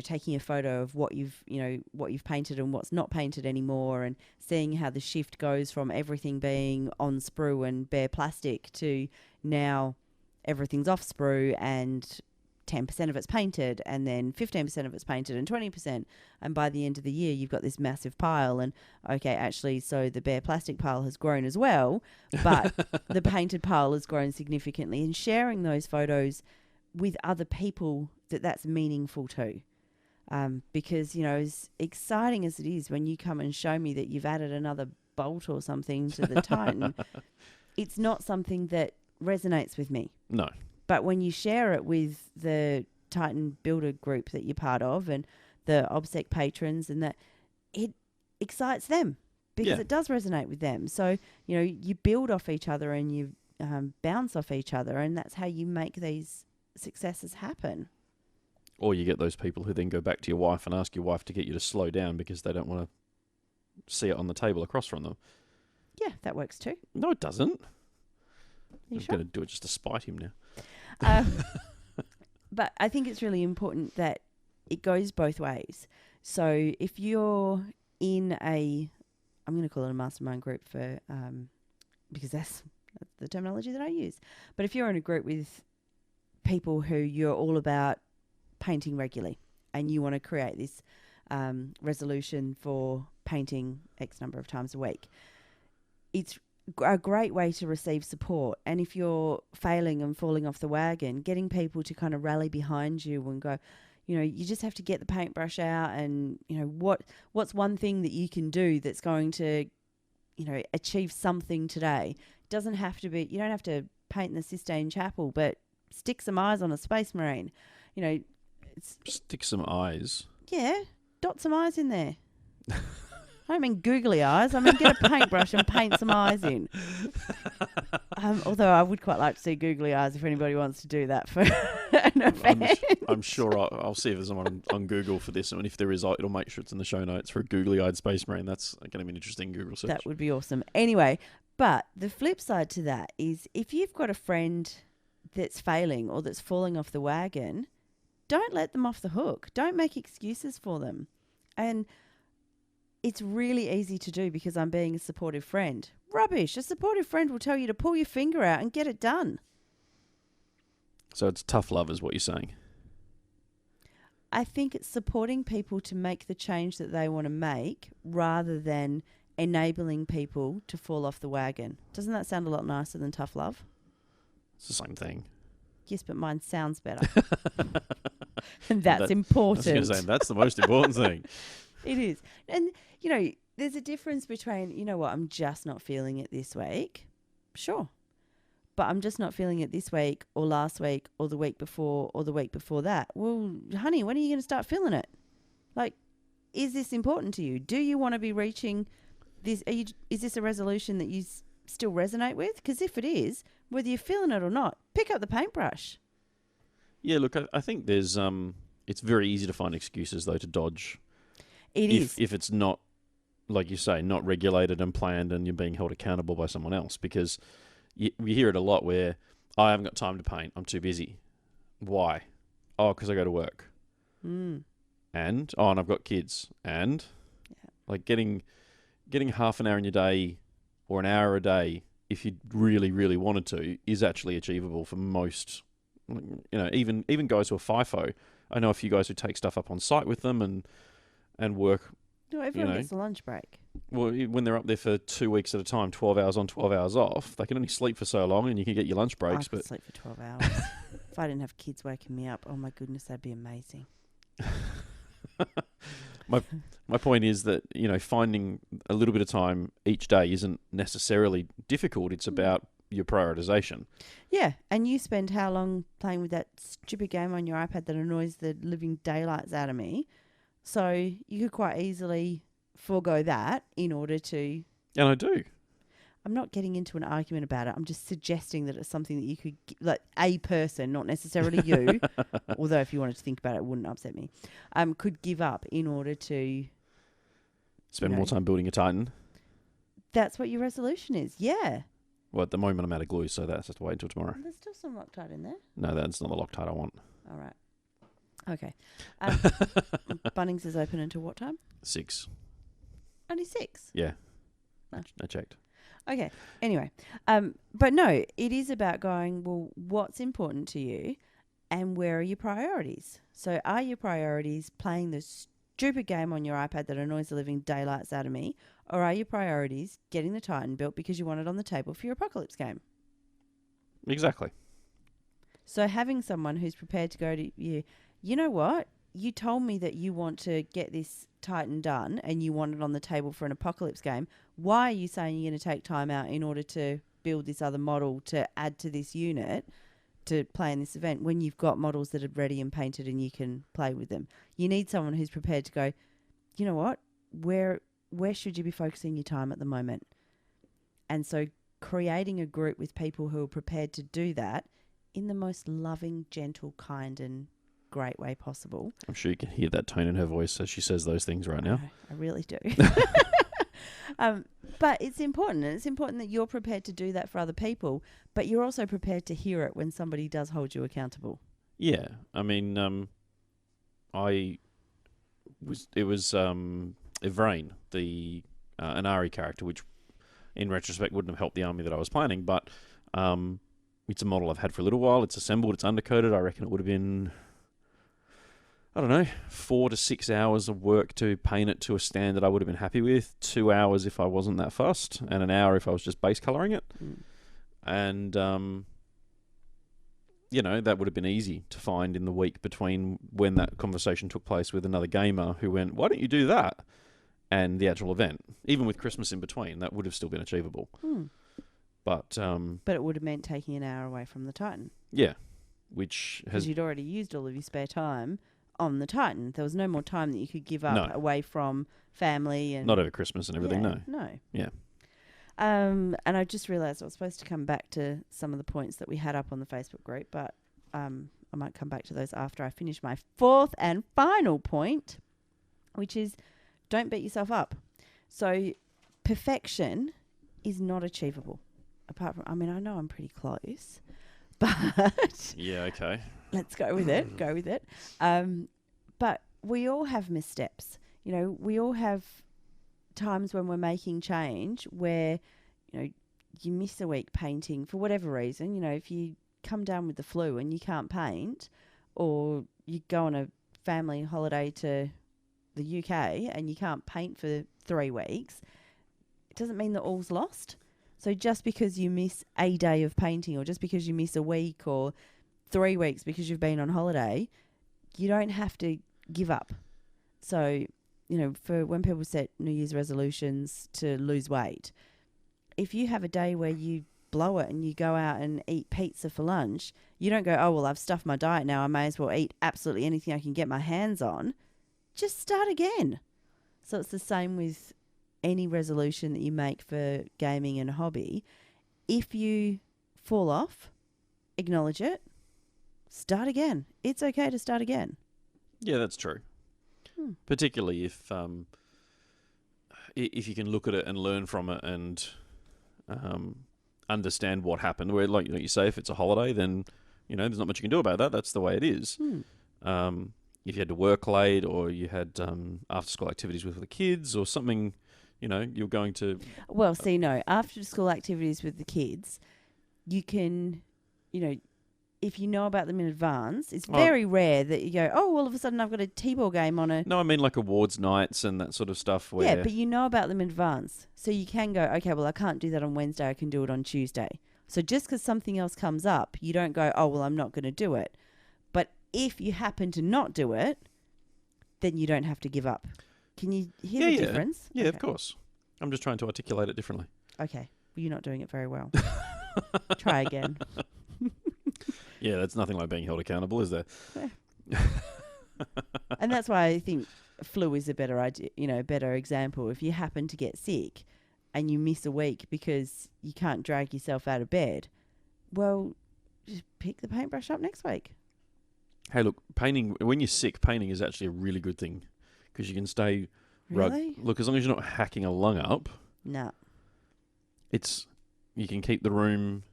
taking a photo of what you've painted and what's not painted anymore, and seeing how the shift goes from everything being on sprue and bare plastic to now everything's off sprue and 10% of it's painted, and then 15% of it's painted, and 20%. And by the end of the year, you've got this massive pile. And okay, actually, so the bare plastic pile has grown as well, but the painted pile has grown significantly. And sharing those photos with other people that's meaningful too. Because, as exciting as it is when you come and show me that you've added another bolt or something to the Titan, it's not something that resonates with me. No. But when you share it with the Titan builder group that you're part of and the OBSEC patrons, and that, it excites them because it does resonate with them. So, you build off each other and you bounce off each other, and that's how you make these successes happen. Or you get those people who then go back to your wife and ask your wife to get you to slow down because they don't want to see it on the table across from them. Yeah, that works too. No, it doesn't. I'm going to do it just to spite him now. But I think it's really important that it goes both ways. So if you're in I'm going to call it a mastermind group for because that's the terminology that I use. But if you're in a group with people who you're all about painting regularly and you want to create this resolution for painting X number of times a week, it's a great way to receive support. And if you're failing and falling off the wagon, getting people to kind of rally behind you and go, you just have to get the paintbrush out and, what's one thing that you can do that's going to, achieve something today. It doesn't have to be, you don't have to paint the Sistine Chapel, but stick some eyes on a Space Marine. Stick some eyes? Yeah, dot some eyes in there. I don't mean googly eyes. I mean get a paintbrush and paint some eyes in. Although I would quite like to see googly eyes if anybody wants to do that for an event. I'm sure I'll see if there's someone on Google for this, and if there is, it'll make sure it's in the show notes for a googly-eyed Space Marine. That's going to be an interesting Google search. That would be awesome. Anyway, but the flip side to that is if you've got a friend that's failing or that's falling off the wagon, don't let them off the hook. Don't make excuses for them. And it's really easy to do because I'm being a supportive friend. Rubbish. A supportive friend will tell you to pull your finger out and get it done. So it's tough love is what you're saying? I think it's supporting people to make the change that they want to make rather than enabling people to fall off the wagon. Doesn't that sound a lot nicer than tough love? It's the same thing. Yes, but mine sounds better. And that's important. I was going to say, that's the most important thing. It is. And, there's a difference between, I'm just not feeling it this week. Sure. But I'm just not feeling it this week or last week or the week before or the week before that. Well, honey, when are you going to start feeling it? Like, is this important to you? Do you want to be reaching this? Is this a resolution that you still resonate with? Because if it is, whether you're feeling it or not, pick up the paintbrush. Yeah, look, I think there's it's very easy to find excuses, though, to dodge. It is. If it's not, like you say, not regulated and planned and you're being held accountable by someone else. Because we hear it a lot where, I haven't got time to paint, I'm too busy. Why? Oh, because I go to work. Mm. And I've got kids. And like getting half an hour in your day or an hour a day, if you really, really wanted to, is actually achievable for most. Even guys who are FIFO. I know a few guys who take stuff up on site with them and work. No, everyone gets a lunch break. Well, when they're up there for 2 weeks at a time, 12 hours on, 12 hours off, they can only sleep for so long, and you can get your lunch breaks. I could sleep for 12 hours. If I didn't have kids waking me up, oh my goodness, that'd be amazing. My point is that, finding a little bit of time each day isn't necessarily difficult. It's about your prioritization. Yeah, and you spend how long playing with that stupid game on your iPad that annoys the living daylights out of me? So you could quite easily forego that in order to... And I do. I'm not getting into an argument about it. I'm just suggesting that it's something that you could, like a person, not necessarily you, although if you wanted to think about it, it wouldn't upset me, could give up in order to... Spend more time building a Titan. That's what your resolution is, yeah. Well, at the moment I'm out of glue, so that's just to wait until tomorrow. There's still some Loctite in there. No, that's not the Loctite I want. All right. Okay. Bunnings is open until what time? 6. Only 6? Yeah. No. I checked. Okay. Anyway, but no, it is about going, well, what's important to you and where are your priorities? So are your priorities playing the stupid game on your iPad that annoys the living daylights out of me, or are your priorities getting the Titan built because you want it on the table for your apocalypse game? Exactly. So having someone who's prepared to go to you, you know what? You told me that you want to get this Titan done and you want it on the table for an apocalypse game. Why are you saying you're going to take time out in order to build this other model to add to this unit to play in this event when you've got models that are ready and painted and you can play with them? You need someone who's prepared to go, you know what? Where should you be focusing your time at the moment? And so creating a group with people who are prepared to do that in the most loving, gentle, kind and great way possible. I'm sure you can hear that tone in her voice as she says those things right now. I really do. But it's important. And it's important that you're prepared to do that for other people, but you're also prepared to hear it when somebody does hold you accountable. Yeah, I mean, it was Ivrain, the Anari character, which in retrospect wouldn't have helped the army that I was planning, but it's a model I've had for a little while. It's assembled, it's undercoated. I reckon it would have been, I don't know, 4 to 6 hours of work to paint it to a standard I would have been happy with. 2 hours if I wasn't that fussed, and an hour if I was just base colouring it. And that would have been easy to find in the week between when that conversation took place with another gamer who went, "Why don't you do that?" and the actual event. Even with Christmas in between, that would have still been achievable. But it would have meant taking an hour away from the Titan. Yeah, which has... Because you'd already used all of your spare time on the Titan. There was no more time that you could give up away from family. And not over Christmas and everything, No. Yeah. And I just realised I was supposed to come back to some of the points that we had up on the Facebook group, but I might come back to those after I finish my fourth and final point, which is don't beat yourself up. So perfection is not achievable. Apart from, I know I'm pretty close, but... Yeah, okay. Let's go with it. But we all have missteps. We all have times when we're making change where, you miss a week painting for whatever reason. If you come down with the flu and you can't paint, or you go on a family holiday to the UK and you can't paint for 3 weeks, it doesn't mean that all's lost. So just because you miss a day of painting, or just because you miss a week or 3 weeks because you've been on holiday, you don't have to give up. So, for when people set New Year's resolutions to lose weight, if you have a day where you blow it and you go out and eat pizza for lunch, you don't go, "Oh, well, I've stuffed my diet now. I may as well eat absolutely anything I can get my hands on." Just start again. So it's the same with any resolution that you make for gaming and hobby. If you fall off, acknowledge it, start again. It's okay to start again. Yeah, that's true. Particularly if you can look at it and learn from it and understand what happened. Where, like you say, if it's a holiday, then there's not much you can do about that. That's the way it is. If you had to work late, or you had after-school activities with the kids, or something, you're going to... Well, see, no, after-school activities with the kids, you can, if you know about them in advance, it's very rare that you go, "Oh, all of a sudden I've got a T-ball game on a..." No, I mean like awards nights and that sort of stuff. Where... Yeah, but you know about them in advance. So you can go, "Okay, well, I can't do that on Wednesday. I can do it on Tuesday." So just because something else comes up, you don't go, "Oh, well, I'm not going to do it." But if you happen to not do it, then you don't have to give up. Can you hear the difference? Yeah, of course. I'm just trying to articulate it differently. Okay. Well, you're not doing it very well. Try again. Yeah, that's nothing like being held accountable, is there? Yeah. And that's why I think flu is a better idea, better example. If you happen to get sick and you miss a week because you can't drag yourself out of bed, well, just pick the paintbrush up next week. Hey, look, painting, when you're sick, painting is actually a really good thing because you can stay... Really? Look, as long as you're not hacking a lung up... No. You can keep the room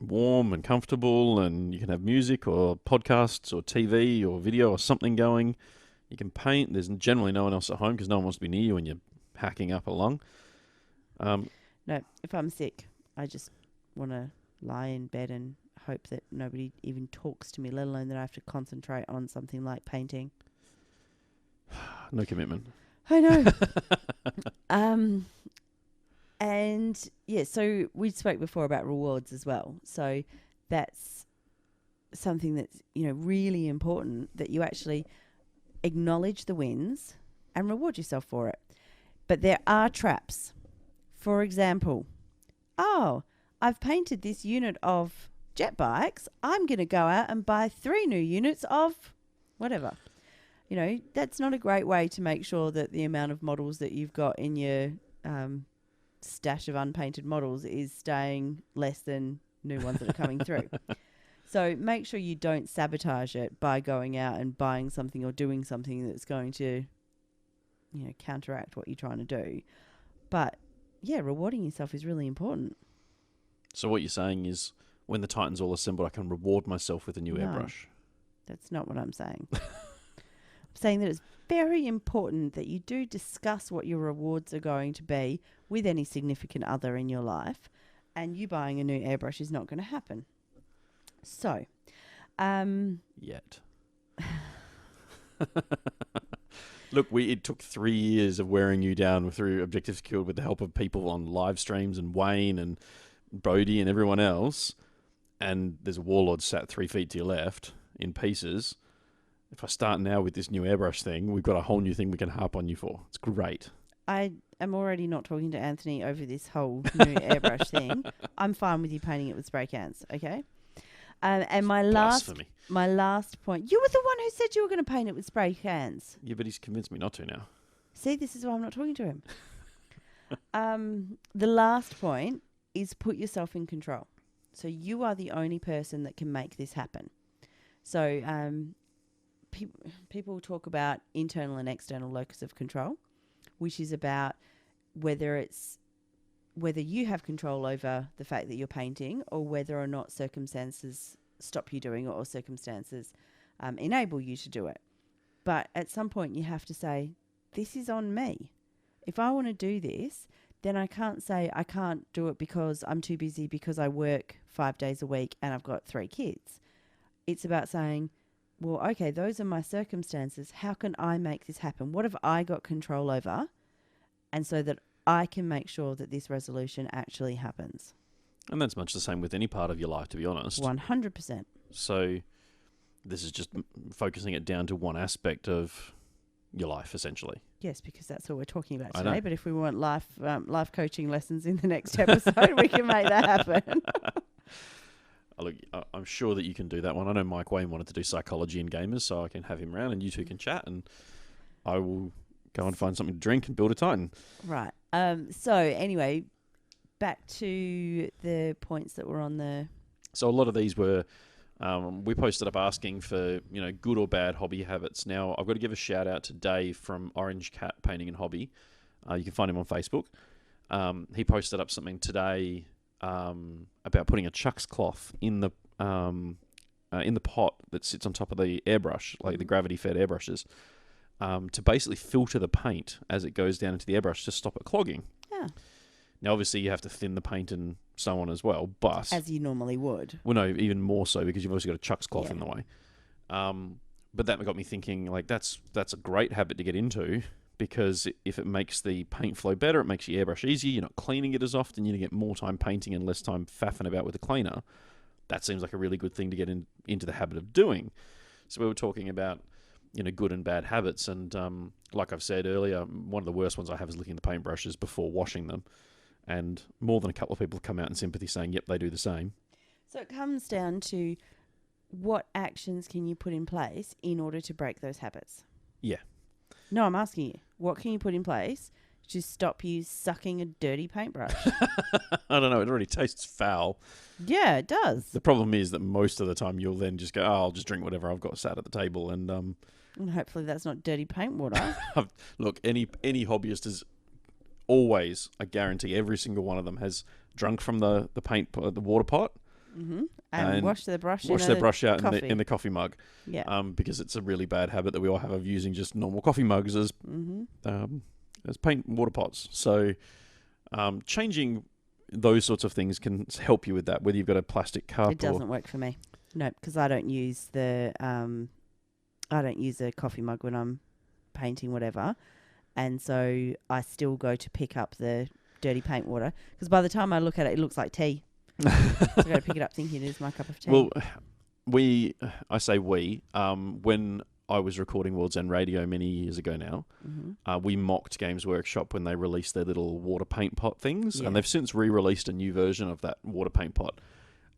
warm and comfortable, and you can have music or podcasts or TV or video or something going. You can paint. There's generally no one else at home because no one wants to be near you when you're hacking up a lung. No, if I'm sick, I just want to lie in bed and hope that nobody even talks to me, let alone that I have to concentrate on something like painting. No commitment. I know. And yeah, so we spoke before about rewards as well. So that's something that's, really important, that you actually acknowledge the wins and reward yourself for it. But there are traps. For example, I've painted this unit of jet bikes. I'm going to go out and buy 3 new units of whatever. That's not a great way to make sure that the amount of models that you've got in your stash of unpainted models is staying less than new ones that are coming through. So make sure you don't sabotage it by going out and buying something or doing something that's going to, counteract what you're trying to do. But yeah, rewarding yourself is really important. So what you're saying is when the Titan's all assembled, I can reward myself with a new airbrush. That's not what I'm saying. I'm saying that it's very important that you do discuss what your rewards are going to be with any significant other in your life, and you buying a new airbrush is not going to happen. So, Yet. Look, it took 3 years of wearing you down through Objective Secured with the help of people on live streams and Wayne and Bodie and everyone else, and there's a Warlord sat 3 feet to your left in pieces. If I start now with this new airbrush thing, we've got a whole new thing we can harp on you for. It's great. I am already not talking to Anthony over this whole new airbrush thing. I'm fine with you painting it with spray cans, okay? And my last point, you were the one who said you were going to paint it with spray cans. Yeah, but he's convinced me not to now. See, this is why I'm not talking to him. The last point is put yourself in control. So you are the only person that can make this happen. So people talk about internal and external locus of control, which is about whether you have control over the fact that you're painting or whether or not circumstances stop you doing it or circumstances enable you to do it. But at some point you have to say, this is on me. If I want to do this, then I can't say I can't do it because I'm too busy because I work 5 days a week and I've got 3 kids. It's about saying, well, okay, those are my circumstances. How can I make this happen? What have I got control over? And so that I can make sure that this resolution actually happens. And that's much the same with any part of your life, to be honest. 100%. So this is just focusing it down to one aspect of your life, essentially. Yes, because that's what we're talking about I today. know. But if we want life coaching lessons in the next episode, we can make that happen. Look, I'm sure that you can do that one. I know Mike Wayne wanted to do psychology in gamers, so I can have him around and you two can chat, and I will go and find something to drink and build a Titan. Right. So anyway, back to the points that were on the... So a lot of these were, we posted up asking for, good or bad hobby habits. Now, I've got to give a shout out to Dave from Orange Cat Painting and Hobby. You can find him on Facebook. He posted up something today about putting a chucks cloth in the pot that sits on top of the airbrush, like the gravity-fed airbrushes, to basically filter the paint as it goes down into the airbrush to stop it clogging. Yeah. Now, obviously, you have to thin the paint and so on as well, but... As you normally would. Well, no, even more so, because you've obviously got a chucks cloth in the way. But that got me thinking, like, that's a great habit to get into, because if it makes the paint flow better, it makes your airbrush easier, you're not cleaning it as often, you get more time painting and less time faffing about with the cleaner. That seems like a really good thing to get into the habit of doing. So we were talking about, good and bad habits, and like I've said earlier, one of the worst ones I have is licking the paintbrushes before washing them. And more than a couple of people have come out in sympathy saying, yep, they do the same. So it comes down to what actions can you put in place in order to break those habits? Yeah. No, I'm asking you, what can you put in place to stop you sucking a dirty paintbrush? I don't know, it already tastes foul. Yeah, it does. The problem is that most of the time you'll then just go, I'll just drink whatever I've got sat at the table. And hopefully that's not dirty paint water. Look, any hobbyist is always, I guarantee every single one of them has drunk from the paint the water pot. Mm-hmm. And washed their brush out coffee. in the coffee mug. Yeah. Because it's a really bad habit that we all have of using just normal coffee mugs as paint water pots. So changing those sorts of things can help you with that, whether you've got a plastic cup. It doesn't work for me. No, because I don't use a coffee mug when I'm painting whatever. And so I still go to pick up the dirty paint water, because by the time I look at it, it looks like tea. So I got to pick it up thinking it is my cup of tea. Well, when I was recording World's End Radio many years ago now, we mocked Games Workshop when they released their little water paint pot things, and they've since re-released a new version of that water paint pot.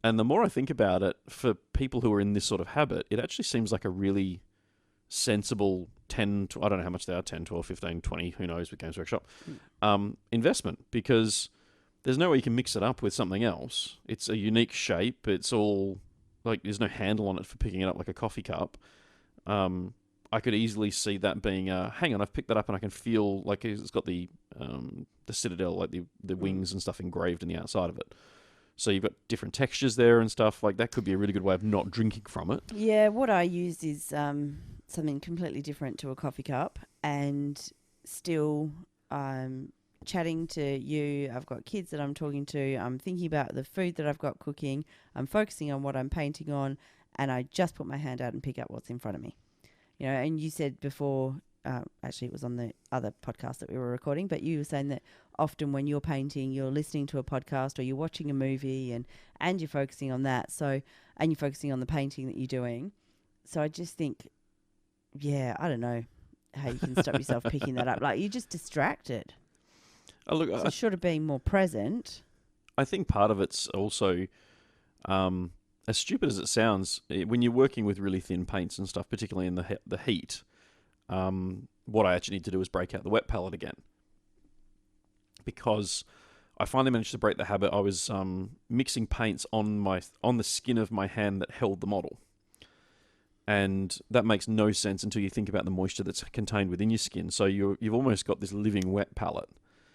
And the more I think about it, for people who are in this sort of habit, it actually seems like a really sensible 10, I don't know how much they are, 10, 12, 15, 20, who knows with Games Workshop, investment, because there's no way you can mix it up with something else. It's a unique shape. It's all, like, there's no handle on it for picking it up like a coffee cup. I could easily see that being, hang on, I've picked that up and I can feel like it's got the citadel, like the wings and stuff engraved in the outside of it. So you've got different textures there and stuff. Like, that could be a really good way of not drinking from it. Yeah, what I use is something completely different to a coffee cup, and still chatting to you. I've got kids that I'm talking to. I'm thinking about the food that I've got cooking. I'm focusing on what I'm painting on, and I just put my hand out and pick up what's in front of me. You know, and you said before, actually it was on the other podcast that we were recording, but you were saying that often when you're painting, you're listening to a podcast or you're watching a movie and you're focusing on that. So, and you're focusing on the painting that you're doing. So I just think, yeah, I don't know how you can stop yourself picking that up. Like, you're just distracted. Oh, look, So short of being more present. I think part of it's also, as stupid as it sounds, when you're working with really thin paints and stuff, particularly in the heat, what I actually need to do is break out the wet palette again. Because I finally managed to break the habit. I was mixing paints on the skin of my hand that held the model. And that makes no sense until you think about the moisture that's contained within your skin. So you've almost got this living wet palette.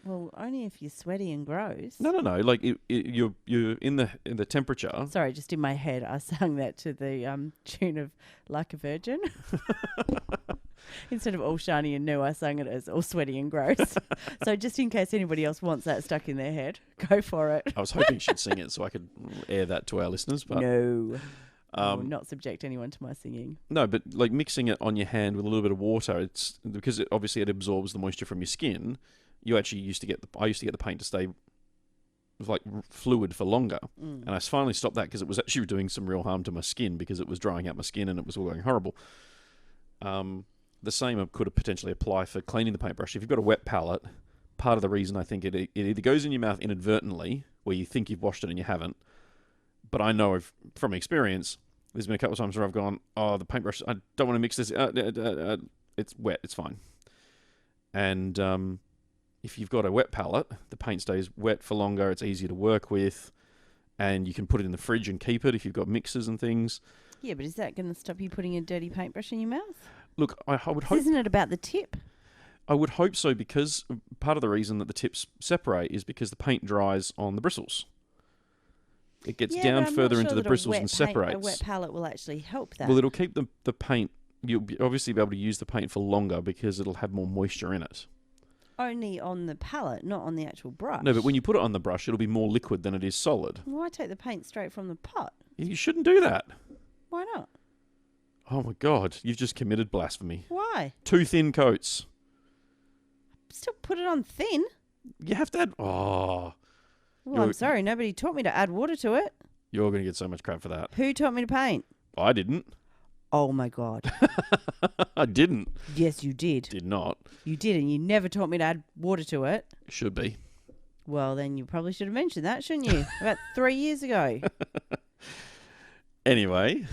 Well, only if you're sweaty and gross. No. Like you're in the temperature. Sorry, just in my head, I sang that to the tune of "Like a Virgin." Instead of "All Shiny and New," I sang it as "All Sweaty and Gross." So just in case anybody else wants that stuck in their head, go for it. I was hoping she'd sing it so I could air that to our listeners, but no. I will not subject anyone to my singing. No, but like mixing it on your hand with a little bit of water, it's because obviously it absorbs the moisture from your skin. I used to get the paint to stay like fluid for longer, and I finally stopped that because it was actually doing some real harm to my skin because it was drying out my skin and it was all going horrible. The same could potentially apply for cleaning the paintbrush. If you've got a wet palette, part of the reason I think it either goes in your mouth inadvertently, where you think you've washed it and you haven't, but I know from experience, there's been a couple of times where I've gone, oh, the paintbrush, I don't want to mix this, it's wet, it's fine. And if you've got a wet palette, the paint stays wet for longer, it's easier to work with, and you can put it in the fridge and keep it if you've got mixers and things. Yeah, but is that going to stop you putting a dirty paintbrush in your mouth? Look, I would hope... Isn't it about the tip? I would hope so, because part of the reason that the tips separate is because the paint dries on the bristles. It gets down further into the bristles and separates. A wet palette will actually help that. Well, it'll keep the paint... You'll obviously be able to use the paint for longer because it'll have more moisture in it. Only on the palette, not on the actual brush. No, but when you put it on the brush, it'll be more liquid than it is solid. Well, I take the paint straight from the pot. You shouldn't do that. Why not? Oh my God, you've just committed blasphemy. Why? 2 thin coats. Still put it on thin. You have to add... Oh. Well, I'm sorry, nobody taught me to add water to it. You're going to get so much crap for that. Who taught me to paint? I didn't. Oh my God. I didn't. Yes, you did. Did not. You did, and you never taught me to add water to it. Should be. Well, then you probably should have mentioned that, shouldn't you? About 3 years ago. Anyway.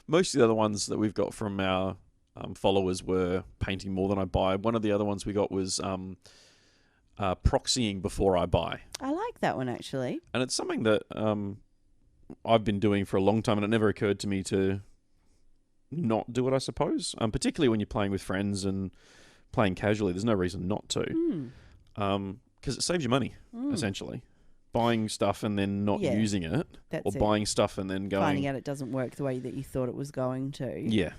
Most of the other ones that we've got from our followers were painting more than I buy. One of the other ones we got was proxying before I buy. I like that one, actually. And it's something that I've been doing for a long time, and it never occurred to me to not do it, I suppose. Particularly when you're playing with friends and playing casually, there's no reason not to. Because it saves you money, essentially. Buying stuff and then not using it. Or buying stuff and then going... Finding out it doesn't work the way that you thought it was going to. Yeah.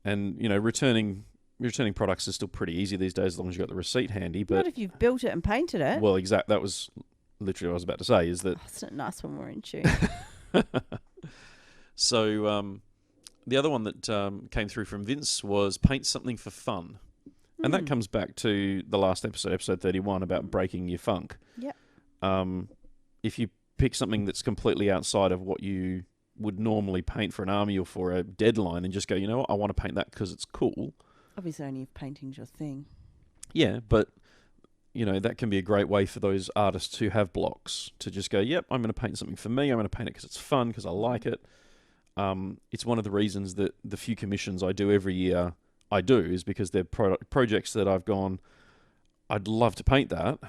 And, returning products is still pretty easy these days as long as you've got the receipt handy. But not if you've built it and painted it. Well, that was literally what I was about to say, is that... Oh, it's not nice when we're in tune. So, the other one that came through from Vince was paint something for fun. And that comes back to the last episode 31, about breaking your funk. Yep. If you pick something that's completely outside of what you would normally paint for an army or for a deadline and just go, you know what, I want to paint that because it's cool. Obviously only if painting's your thing. Yeah, but, that can be a great way for those artists who have blocks to just go, yep, I'm going to paint something for me. I'm going to paint it because it's fun, because I like it. It's one of the reasons that the few commissions I do every year I do is because they're projects that I've gone, I'd love to paint that.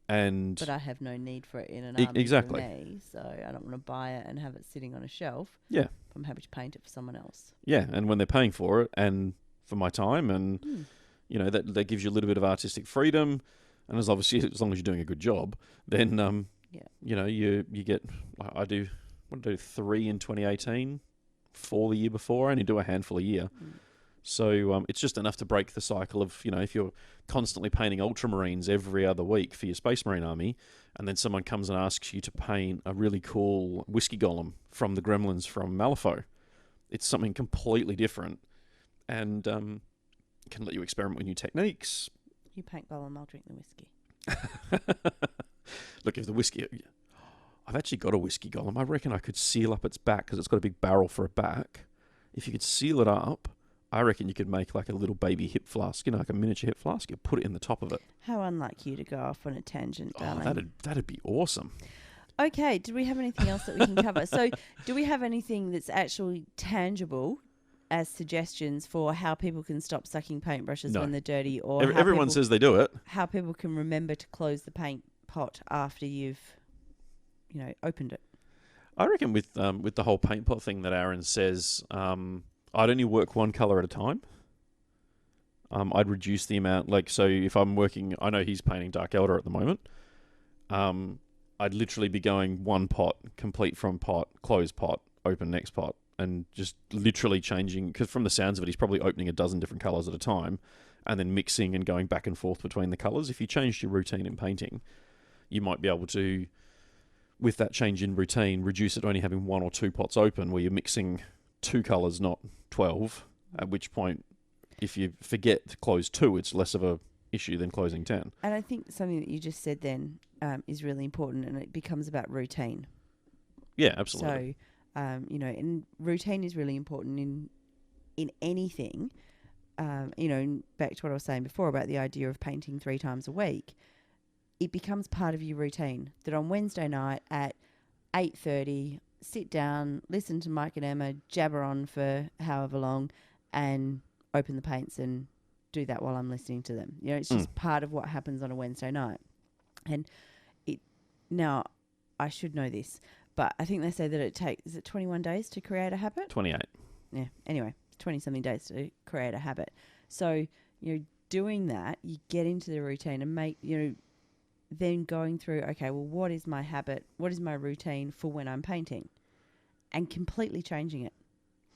But I have no need for it in an army for me, so I don't want to buy it and have it sitting on a shelf. Yeah. I'm happy to paint it for someone else. Yeah, and when they're paying for it and for my time, and that gives you a little bit of artistic freedom. and as long as you're doing a good job, then Yeah. you know, you get. I do 3 in 2018, 4 the year before. I only do a handful a year. So it's just enough to break the cycle of, you know, if you're constantly painting ultramarines every other week for your Space Marine army, and then someone comes and asks you to paint a really cool whiskey golem from the Gremlins from Malifaux. It's something completely different, and can let you experiment with new techniques. You paint golem, I'll drink the whiskey. Look, if the whiskey... I've actually got a whiskey golem. I reckon I could seal up its back because it's got a big barrel for a back. If you could seal it up, I reckon you could make like a little baby hip flask, you know, like a miniature hip flask. You put it in the top of it. How unlike you to go off on a tangent, darling. Oh, that'd be awesome. Okay, do we have anything else that we can cover? So, do we have anything that's actually tangible as suggestions for how people can stop sucking paintbrushes when they're dirty, or everyone says they do it. How people can remember to close the paint pot after you've, you know, opened it? I reckon with the whole paint pot thing that Aaron says, I'd only work one colour at a time. I'd reduce the amount, like, so if I'm working, I know he's painting Dark Elder at the moment. I'd literally be going one pot, complete from pot, close pot, open next pot, and just literally changing, because from the sounds of it, he's probably opening a dozen different colours at a time, and then mixing and going back and forth between the colours. If you changed your routine in painting, you might be able to, with that change in routine, reduce it to only having 1 or 2 pots open, where you're mixing 2 colours, not 12, at which point, if you forget to close 2, it's less of a issue than closing 10. And I think something that you just said then is really important, and it becomes about routine. Yeah, absolutely. So, you know, and routine is really important in anything. You know, back to what I was saying before about the idea of painting 3 times a week, it becomes part of your routine that on Wednesday night at 8:30, sit down, listen to Mike and Emma jabber on for however long, and open the paints and do that while I'm listening to them. You know, it's just part of what happens on a Wednesday night. And now I should know this, but I think they say that it takes, is it 21 days to create a habit? 28. Yeah. Anyway, 20-something days to create a habit. So, you know, doing that, you get into the routine and make, you know, then going through, okay, well, what is my habit? What is my routine for when I'm painting? And completely changing it.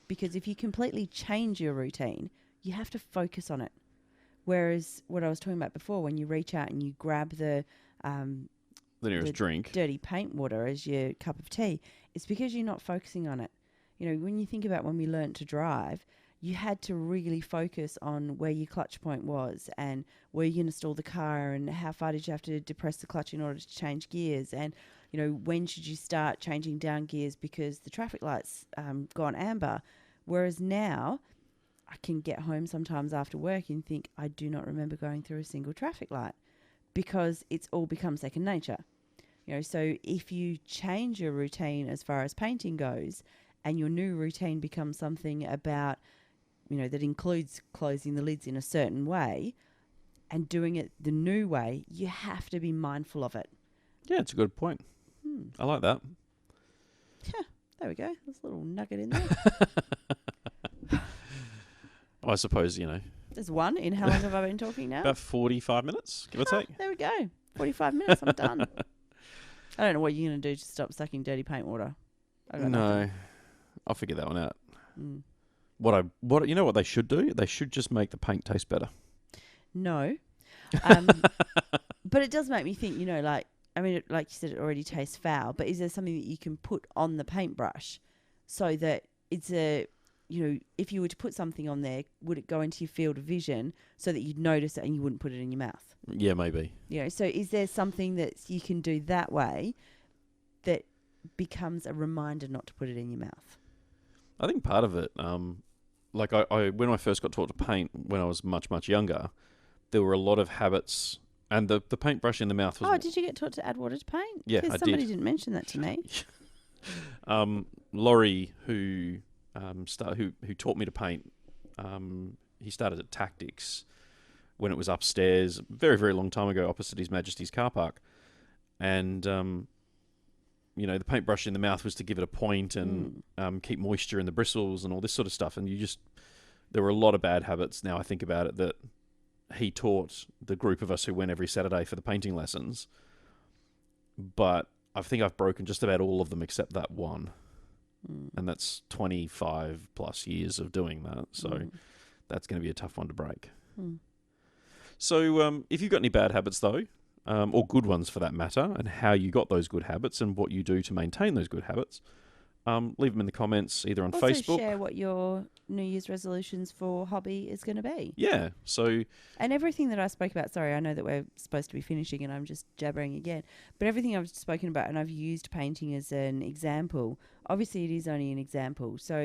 Because if you completely change your routine, you have to focus on it. Whereas what I was talking about before, when you reach out and you grab the nearest drink, dirty paint water as your cup of tea, it's because you're not focusing on it. You know, when you think about when we learnt to drive, you had to really focus on where your clutch point was and where you're going to stall the car and how far did you have to depress the clutch in order to change gears, and, you know, when should you start changing down gears because the traffic light's gone amber. Whereas now, I can get home sometimes after work and think, I do not remember going through a single traffic light because it's all become second nature. You know, so if you change your routine as far as painting goes and your new routine becomes something about, you know, that includes closing the lids in a certain way and doing it the new way, you have to be mindful of it. Yeah, it's a good point. I like that. Yeah, there we go. There's a little nugget in there. I suppose, you know. There's one. In how long have I been talking now? About 45 minutes, give or take. There we go. 45 minutes, I'm done. I don't know what you're going to do to stop sucking dirty paint water. I got nothing. I'll figure that one out. What you know what they should do? They should just make the paint taste better. No. But it does make me think, you know, like, I mean, like you said, it already tastes foul, but is there something that you can put on the paintbrush so that it's a, you know, if you were to put something on there, would it go into your field of vision so that you'd notice it and you wouldn't put it in your mouth? Yeah, maybe. You know, so is there something that you can do that way that becomes a reminder not to put it in your mouth? I think part of it, like I when I first got taught to paint when I was much, much younger, there were a lot of habits, and the paintbrush in the mouth was... Oh, did you get taught to add water to paint? Yeah, I did. Because somebody didn't mention that to me. Laurie, who taught me to paint, he started at Tactics when it was upstairs, very, very long time ago, opposite His Majesty's car park. And, you know, the paintbrush in the mouth was to give it a point and keep moisture in the bristles and all this sort of stuff. And there were a lot of bad habits, now I think about it, that he taught the group of us who went every Saturday for the painting lessons, but I think I've broken just about all of them except that one. And that's 25 plus years of doing that. So that's going to be a tough one to break. So if you've got any bad habits, though, or good ones for that matter, and how you got those good habits and what you do to maintain those good habits, leave them in the comments either on also Facebook. Share what your New Year's resolutions for hobby is going to be. Yeah. So. And everything that I spoke about, sorry, I know that we're supposed to be finishing and I'm just jabbering again, but everything I've spoken about, and I've used painting as an example, obviously it is only an example. So,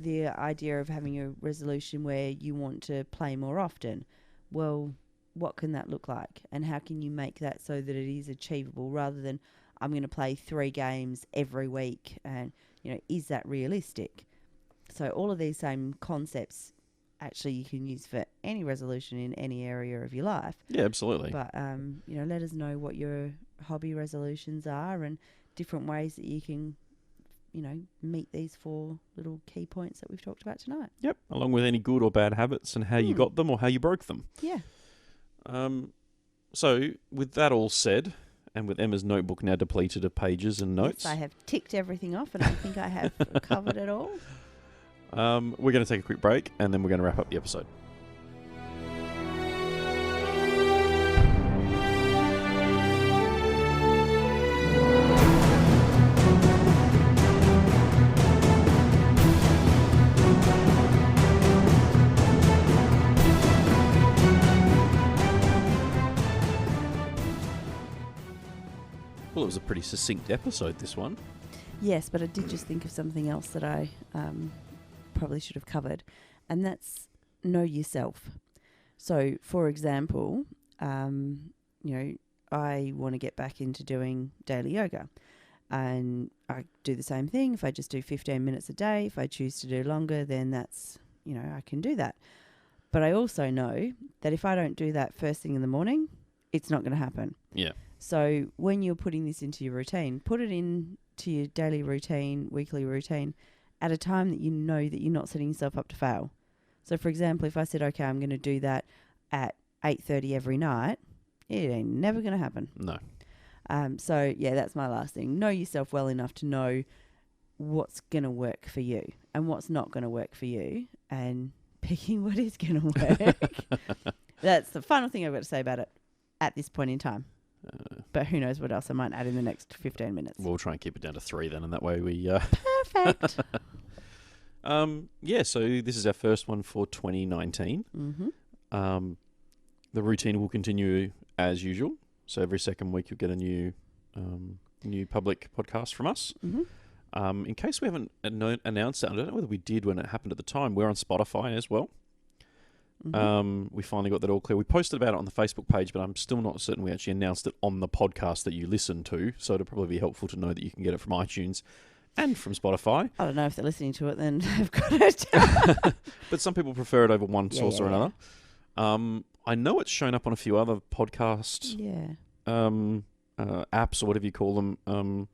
the idea of having a resolution where you want to play more often, well, what can that look like? And how can you make that so that it is achievable rather than I'm going to play 3 games every week? And, is that realistic? So all of these same concepts actually you can use for any resolution in any area of your life. Yeah, absolutely. But, let us know what your hobby resolutions are and different ways that you can, meet these 4 little key points that we've talked about tonight. Yep, along with any good or bad habits and how you got them or how you broke them. Yeah. So with that all said, and with Emma's notebook now depleted of pages and notes. Yes, I have ticked everything off and I think I have covered it all. We're going to take a quick break and then we're going to wrap up the episode. Well, it was a pretty succinct episode, this one. Yes, but I did just think of something else that I probably should have covered, and that's know yourself. So, for example, I want to get back into doing daily yoga, and I do the same thing. If I just do 15 minutes a day, if I choose to do longer, then that's, I can do that. But I also know that if I don't do that first thing in the morning, it's not going to happen. Yeah. So when you're putting this into your routine, put it into your daily routine, weekly routine, at a time that you know that you're not setting yourself up to fail. So, for example, if I said, okay, I'm going to do that at 8:30 every night, it ain't never going to happen. No. So, yeah, that's my last thing. Know yourself well enough to know what's going to work for you and what's not going to work for you, and picking what is going to work. That's the final thing I've got to say about it at this point in time. But who knows what else I might add in the next 15 minutes. We'll try and keep it down to 3 then, and that way we... Perfect. So this is our first one for 2019. Mm-hmm. The routine will continue as usual. So every second week you'll get a new public podcast from us. Mm-hmm. In case we haven't announced it, I don't know whether we did when it happened at the time. We're on Spotify as well. Mm-hmm. We finally got that all clear. We posted about it on the Facebook page, but I'm still not certain we actually announced it on the podcast that you listen to. So it'll probably be helpful to know that you can get it from iTunes and from Spotify. I don't know if they're listening to it, then they've got it. But some people prefer it over one source or another. I know it's shown up on a few other podcast apps or whatever you call them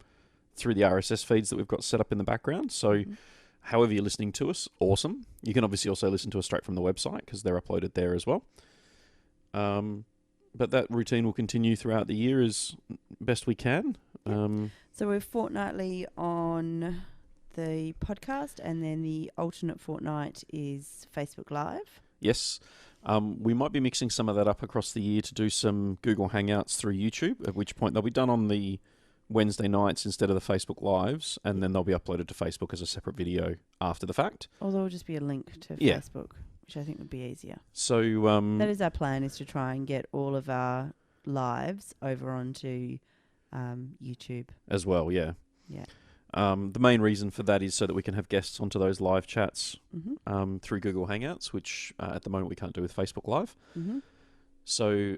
through the RSS feeds that we've got set up in the background. So however you're listening to us, awesome. You can obviously also listen to us straight from the website because they're uploaded there as well. But that routine will continue throughout the year as best we can. So we're fortnightly on the podcast, and then the alternate fortnight is Facebook Live. Yes. We might be mixing some of that up across the year to do some Google Hangouts through YouTube, at which point they'll be done on the Wednesday nights instead of the Facebook Lives, and then they'll be uploaded to Facebook as a separate video after the fact. Or there will just be a link to Facebook, which I think would be easier. So that is our plan, is to try and get all of our lives over onto YouTube. As well, yeah. Yeah. The main reason for that is so that we can have guests onto those live chats through Google Hangouts, which at the moment we can't do with Facebook Live. Mm-hmm. So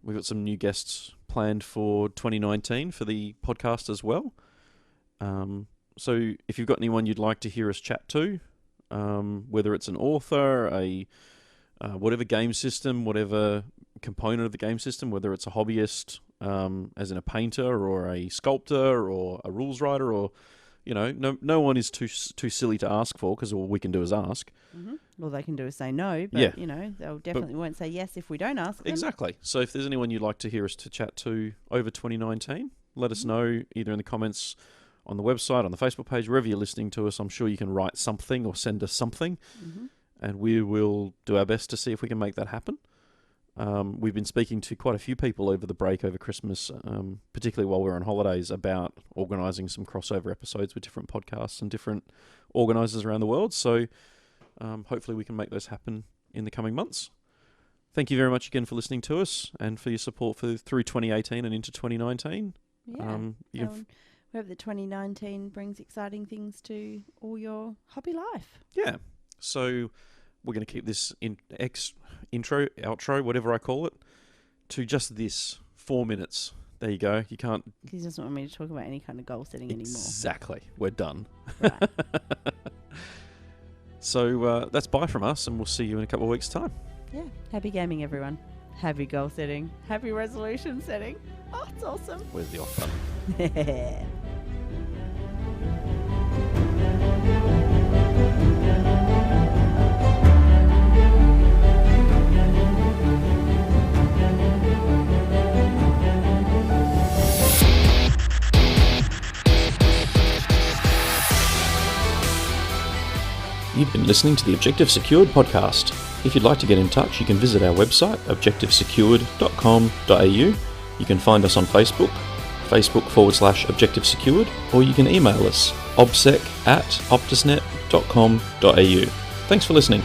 we've got some new guests planned for 2019 for the podcast as well. So if you've got anyone you'd like to hear us chat to, whether it's an author, a whatever game system, whatever component of the game system, whether it's a hobbyist, as in a painter or a sculptor or a rules writer or, no one is too silly to ask for, because all we can do is ask. Mm-hmm. All they can do is say no, but Yeah. they'll definitely won't say yes if we don't ask them. Exactly. So if there's anyone you'd like to hear us to chat to over 2019, let us know either in the comments on the website, on the Facebook page, wherever you're listening to us. I'm sure you can write something or send us something, and we will do our best to see if we can make that happen. We've been speaking to quite a few people over the break, over Christmas, particularly while we're on holidays, about organising some crossover episodes with different podcasts and different organisers around the world. So hopefully we can make those happen in the coming months. Thank you very much again for listening to us and for your support through 2018 and into 2019. Yeah. We hope that 2019 brings exciting things to all your hobby life. Yeah. So we're going to keep this intro, outro, whatever I call it, to just this 4 minutes. There you go. You can't... He doesn't want me to talk about any kind of goal setting anymore. Exactly. We're done. Right. So that's bye from us, and we'll see you in a couple of weeks' time. Yeah. Happy gaming, everyone. Happy goal setting. Happy resolution setting. Oh, it's awesome. Where's the off button? You've been listening to the Objective Secured podcast. If you'd like to get in touch, you can visit our website, objectivesecured.com.au. You can find us on Facebook, Facebook.com/Objective Secured, or you can email us, obsec@optusnet.com.au. Thanks for listening.